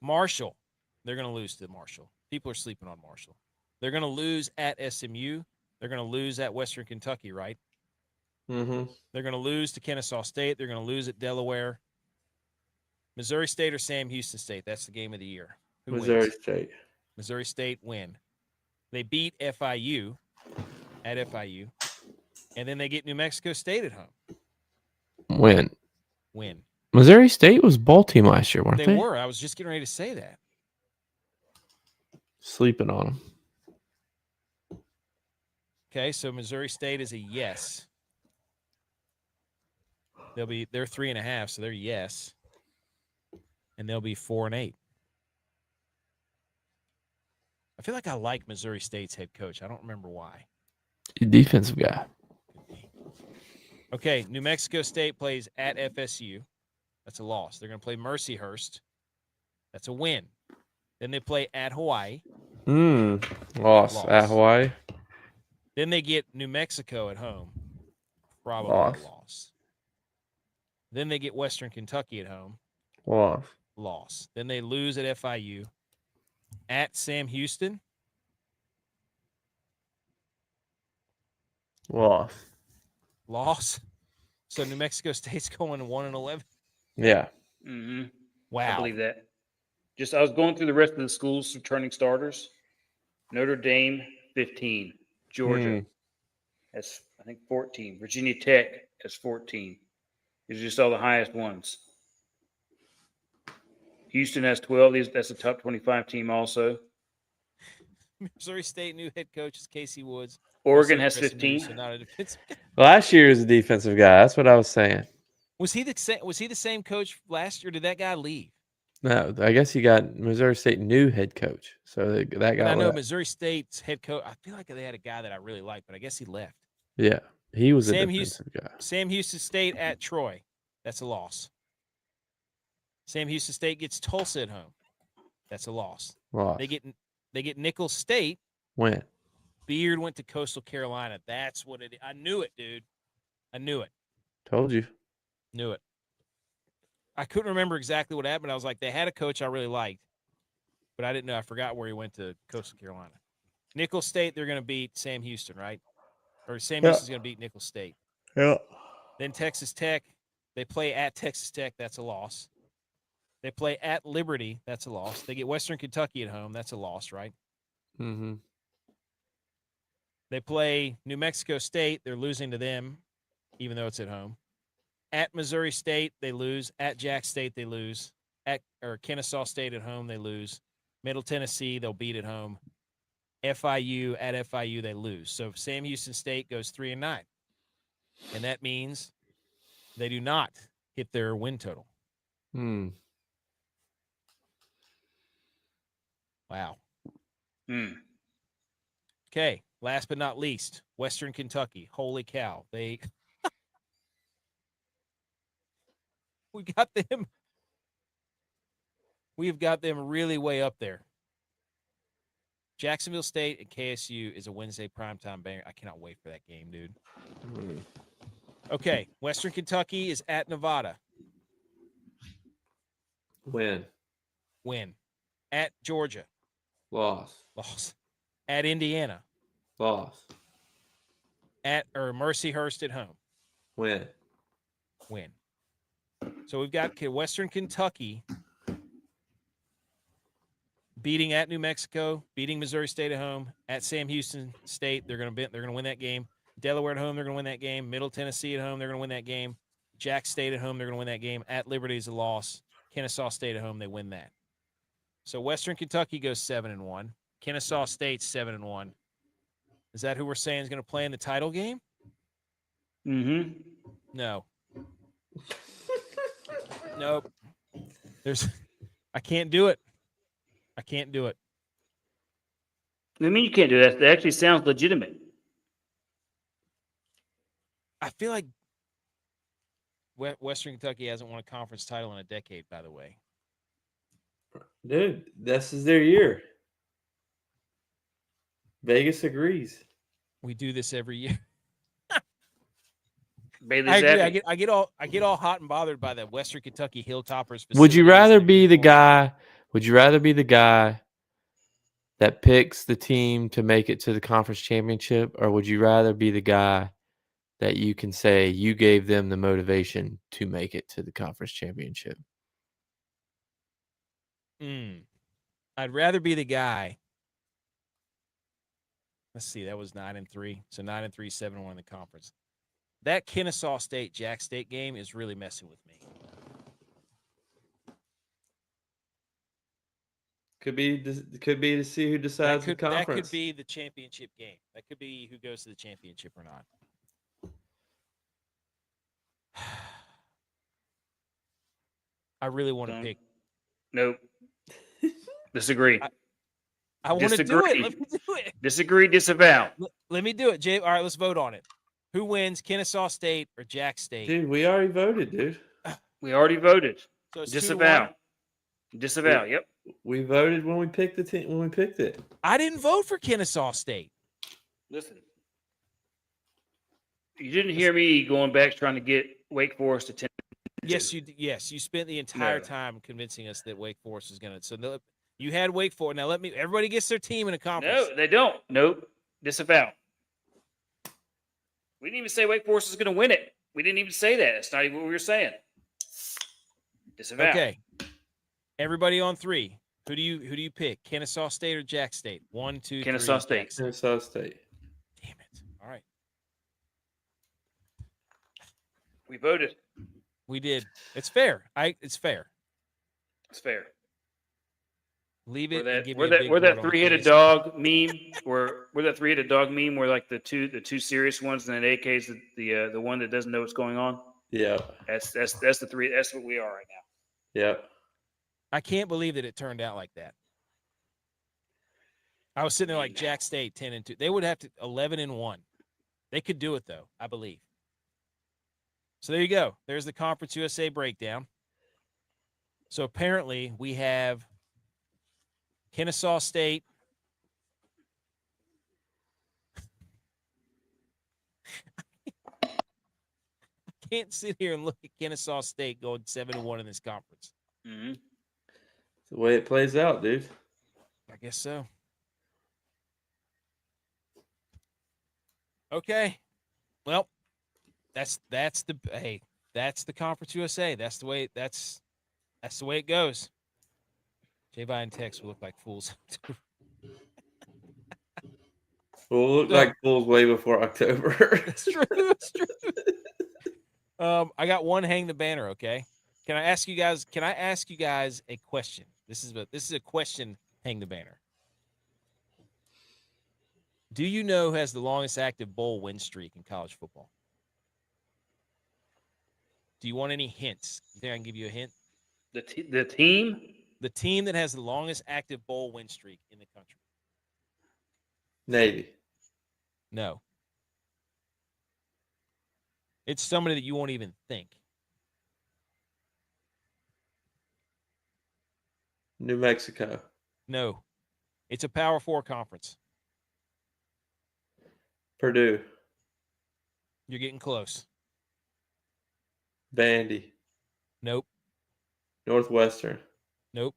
Marshall, they're going to lose to Marshall. People are sleeping on Marshall. They're going to lose at SMU. They're going to lose at Western Kentucky, right? Mm-hmm. They're going to lose to Kennesaw State. They're going to lose at Delaware. Missouri State or Sam Houston State? That's the game of the year. Who Missouri wins? State. Missouri State win. They beat FIU at FIU, and then they get New Mexico State at home. Win. Missouri State was bowl team last year, weren't they? They were. I was just getting ready to say that. Sleeping on them. Okay, so Missouri State is a yes. They're 3.5, so they're yes. And they'll be 4-8. I feel like I like Missouri State's head coach. I don't remember why. Defensive guy. Okay, New Mexico State plays at FSU. That's a loss. They're going to play Mercyhurst. That's a win. Then they play at Hawaii. Loss at Hawaii. Then they get New Mexico at home. Probably a loss. Then they get Western Kentucky at home. Loss. Then they lose at FIU. At Sam Houston. Loss. So New Mexico State's going 1-11. Yeah. Mm-hmm. Wow. I believe that. I was going through the rest of the schools returning starters. Notre Dame, 15. Georgia, that's, I think, 14. Virginia Tech has 14. These are just all the highest ones. Houston has 12. That's a top 25 team also. Missouri State new head coach is Casey Woods. Oregon has 15. So not a defensive guy. Last year was a defensive guy. That's what I was saying. Was he the same coach last year? Or did that guy leave? No, I guess he got Missouri State new head coach. So that guy. I know left. Missouri State's head coach. I feel like they had a guy that I really liked, but I guess he left. Yeah, he was a defensive guy. Sam Houston State at Troy. That's a loss. Sam Houston State gets Tulsa at home. That's a loss. They get Nicholls State. When? Beard went to Coastal Carolina. That's what it is. I knew it, dude. I knew it. Told you. Knew it. I couldn't remember exactly what happened. I was like, they had a coach I really liked, but I didn't know. I forgot where he went to Coastal Carolina. Nicholls State, they're going to beat Sam Houston, right? Or Sam Houston's going to beat Nicholls State. Yeah. Then Texas Tech, they play at Texas Tech. That's a loss. They play at Liberty. That's a loss. They get Western Kentucky at home. That's a loss, right? Mm-hmm. They play New Mexico State. They're losing to them, even though it's at home. At Missouri State, they lose. At Jack State, they lose. At Kennesaw State at home, they lose. Middle Tennessee, they'll beat at home. FIU, at FIU, they lose. So Sam Houston State goes 3-9. And that means they do not hit their win total. Wow. Okay, last but not least, Western Kentucky. Holy cow. We've got them really way up there. Jacksonville State and KSU is a Wednesday primetime banger. I cannot wait for that game, dude. Okay, Western Kentucky is at Nevada. Win. At Georgia. Loss. At Indiana. Loss. At Mercyhurst at home. Win. So we've got Western Kentucky beating at New Mexico, beating Missouri State at home. At Sam Houston State, they're going to win that game. Delaware at home, they're going to win that game. Middle Tennessee at home, they're going to win that game. Jack State at home, they're going to win that game. At Liberty is a loss. Kennesaw State at home, they win that. So Western Kentucky goes 7-1. Kennesaw State's 7-1. Is that who we're saying is going to play in the title game? Mm-hmm. No. Nope. I can't do it. I mean, you can't do that. That actually sounds legitimate. I feel like Western Kentucky hasn't won a conference title in a decade, by the way. Dude, this is their year. Vegas agrees. We do this every year. I agree. I get all hot and bothered by the Western Kentucky Hilltoppers. Would you rather be the guy? Would you rather be the guy that picks the team to make it to the conference championship, or would you rather be the guy that you can say you gave them the motivation to make it to the conference championship? I'd rather be the guy. Let's see. That was 9-3. So 9-3, 7-1 in the conference. That Kennesaw State Jack State game is really messing with me. Could be to see who decides the conference. That could be the championship game. That could be who goes to the championship or not. I really want to pick. Nope. Disagree. I want to do it. Let me do it. Disagree, disavow. Let me do it, Jay. All right, let's vote on it. Who wins, Kennesaw State or Jack State? Dude, we already voted, dude. We already voted. So it's disavow. 2-1. Disavow. Yep. We voted when we picked the team. When we picked it, I didn't vote for Kennesaw State. Listen, you didn't hear me going back trying to get Wake Forest to 10. Yes, you spent the entire time convincing us that Wake Forest is going to. So you had Wake Forest. Now everybody gets their team in a conference. No, they don't. Nope. Disavow. We didn't even say Wake Forest is going to win it. We didn't even say that. That's not even what we were saying. Disavow. Okay. Everybody on 3. Who do you pick? Kennesaw State or Jack State? 1, 2, Kennesaw 3. State. Kennesaw State. Damn it. All right. We voted. We did. It's fair. It's fair. It's fair. Leave it. We're that three-headed dog meme. We're that three-headed dog meme where like the two serious ones and then AK's the one that doesn't know what's going on. Yeah. That's the three. That's what we are right now. Yeah. I can't believe that it turned out like that. I was sitting there like Jack State 10-2. They would have to 11-1. They could do it though, I believe. So there you go. There's the Conference USA breakdown. So apparently we have Kennesaw State. I can't sit here and look at Kennesaw State going 7-1 in this conference. Mm-hmm. It's the way it plays out, dude. I guess so. Okay. Well, that's the Conference USA. That's the way it goes. J-Vi and Tex will look like fools. We'll look like fools way before October. That's true. That's true. I got one hang the banner, okay? Can I ask you guys a question? This is a question, hang the banner. Do you know who has the longest active bowl win streak in college football? Do you want any hints? You think I can give you a hint? The team? The team that has the longest active bowl win streak in the country. Navy. No. It's somebody that you won't even think. New Mexico. No. It's a Power 4 conference. Purdue. You're getting close. Vandy. Nope. Northwestern. Nope.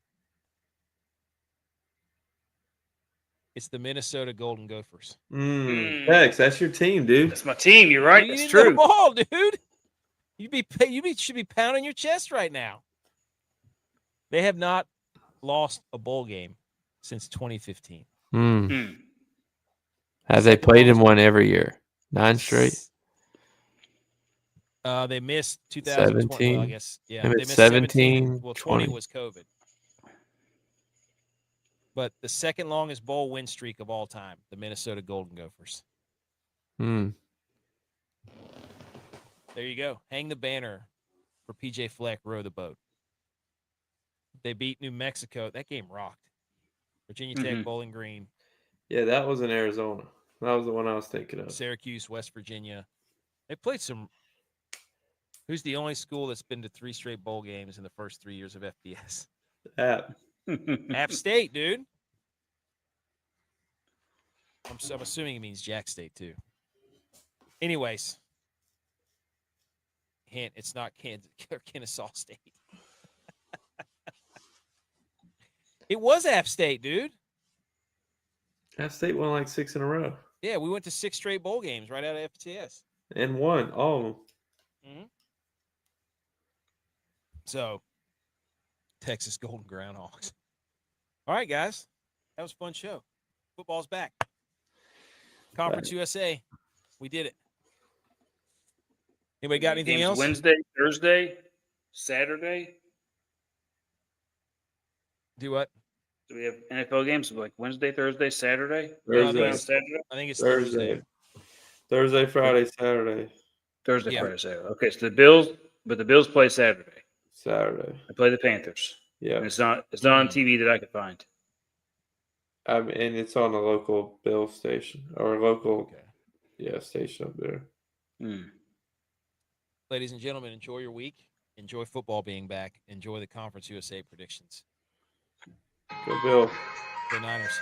It's the Minnesota Golden Gophers. Tex, that's your team, dude. That's my team. You're right. You That's didn't know true. the ball, dude. You should be pounding your chest right now. They have not lost a bowl game since 2015. Have they played in one every year? 9 straight? They missed 2020. Well, I guess, yeah. They They missed missed 17. Well, 20 20 was COVID. But the second longest bowl win streak of all time, the Minnesota Golden Gophers. There you go. Hang the banner for PJ Fleck, row the boat. They beat New Mexico. That game rocked. Virginia Tech, Bowling Green. Yeah, that was in Arizona. That was the one I was thinking of. Syracuse, West Virginia. They played some. Who's the only school that's been to 3 straight bowl games in the first 3 years of FBS? App. App State, dude. I'm assuming it means Jack State, too. Anyways. Hint, it's not Kennesaw State. It was App State, dude. App State won like 6 in a row. Yeah, we went to 6 straight bowl games right out of FTS. And won all of them. Mm-hmm. So, Texas Golden Groundhogs. All right, guys. That was a fun show. Football's back. Conference USA. We did it. Anybody got anything Games else? Wednesday, Thursday, Saturday. Do what? Do we have NFL games like Wednesday, Thursday, Saturday? Thursday. Saturday? I think it's Thursday. Thursday, Friday, Saturday. Thursday, Yeah. Friday, Saturday. Okay, so the Bills play Saturday. Saturday. They play the Panthers. Yeah. And it's not on TV that I could find. And it's on a local Bill station or local station up there. Ladies and gentlemen, enjoy your week. Enjoy football being back. Enjoy the Conference USA predictions. Go Bill. Go Niners.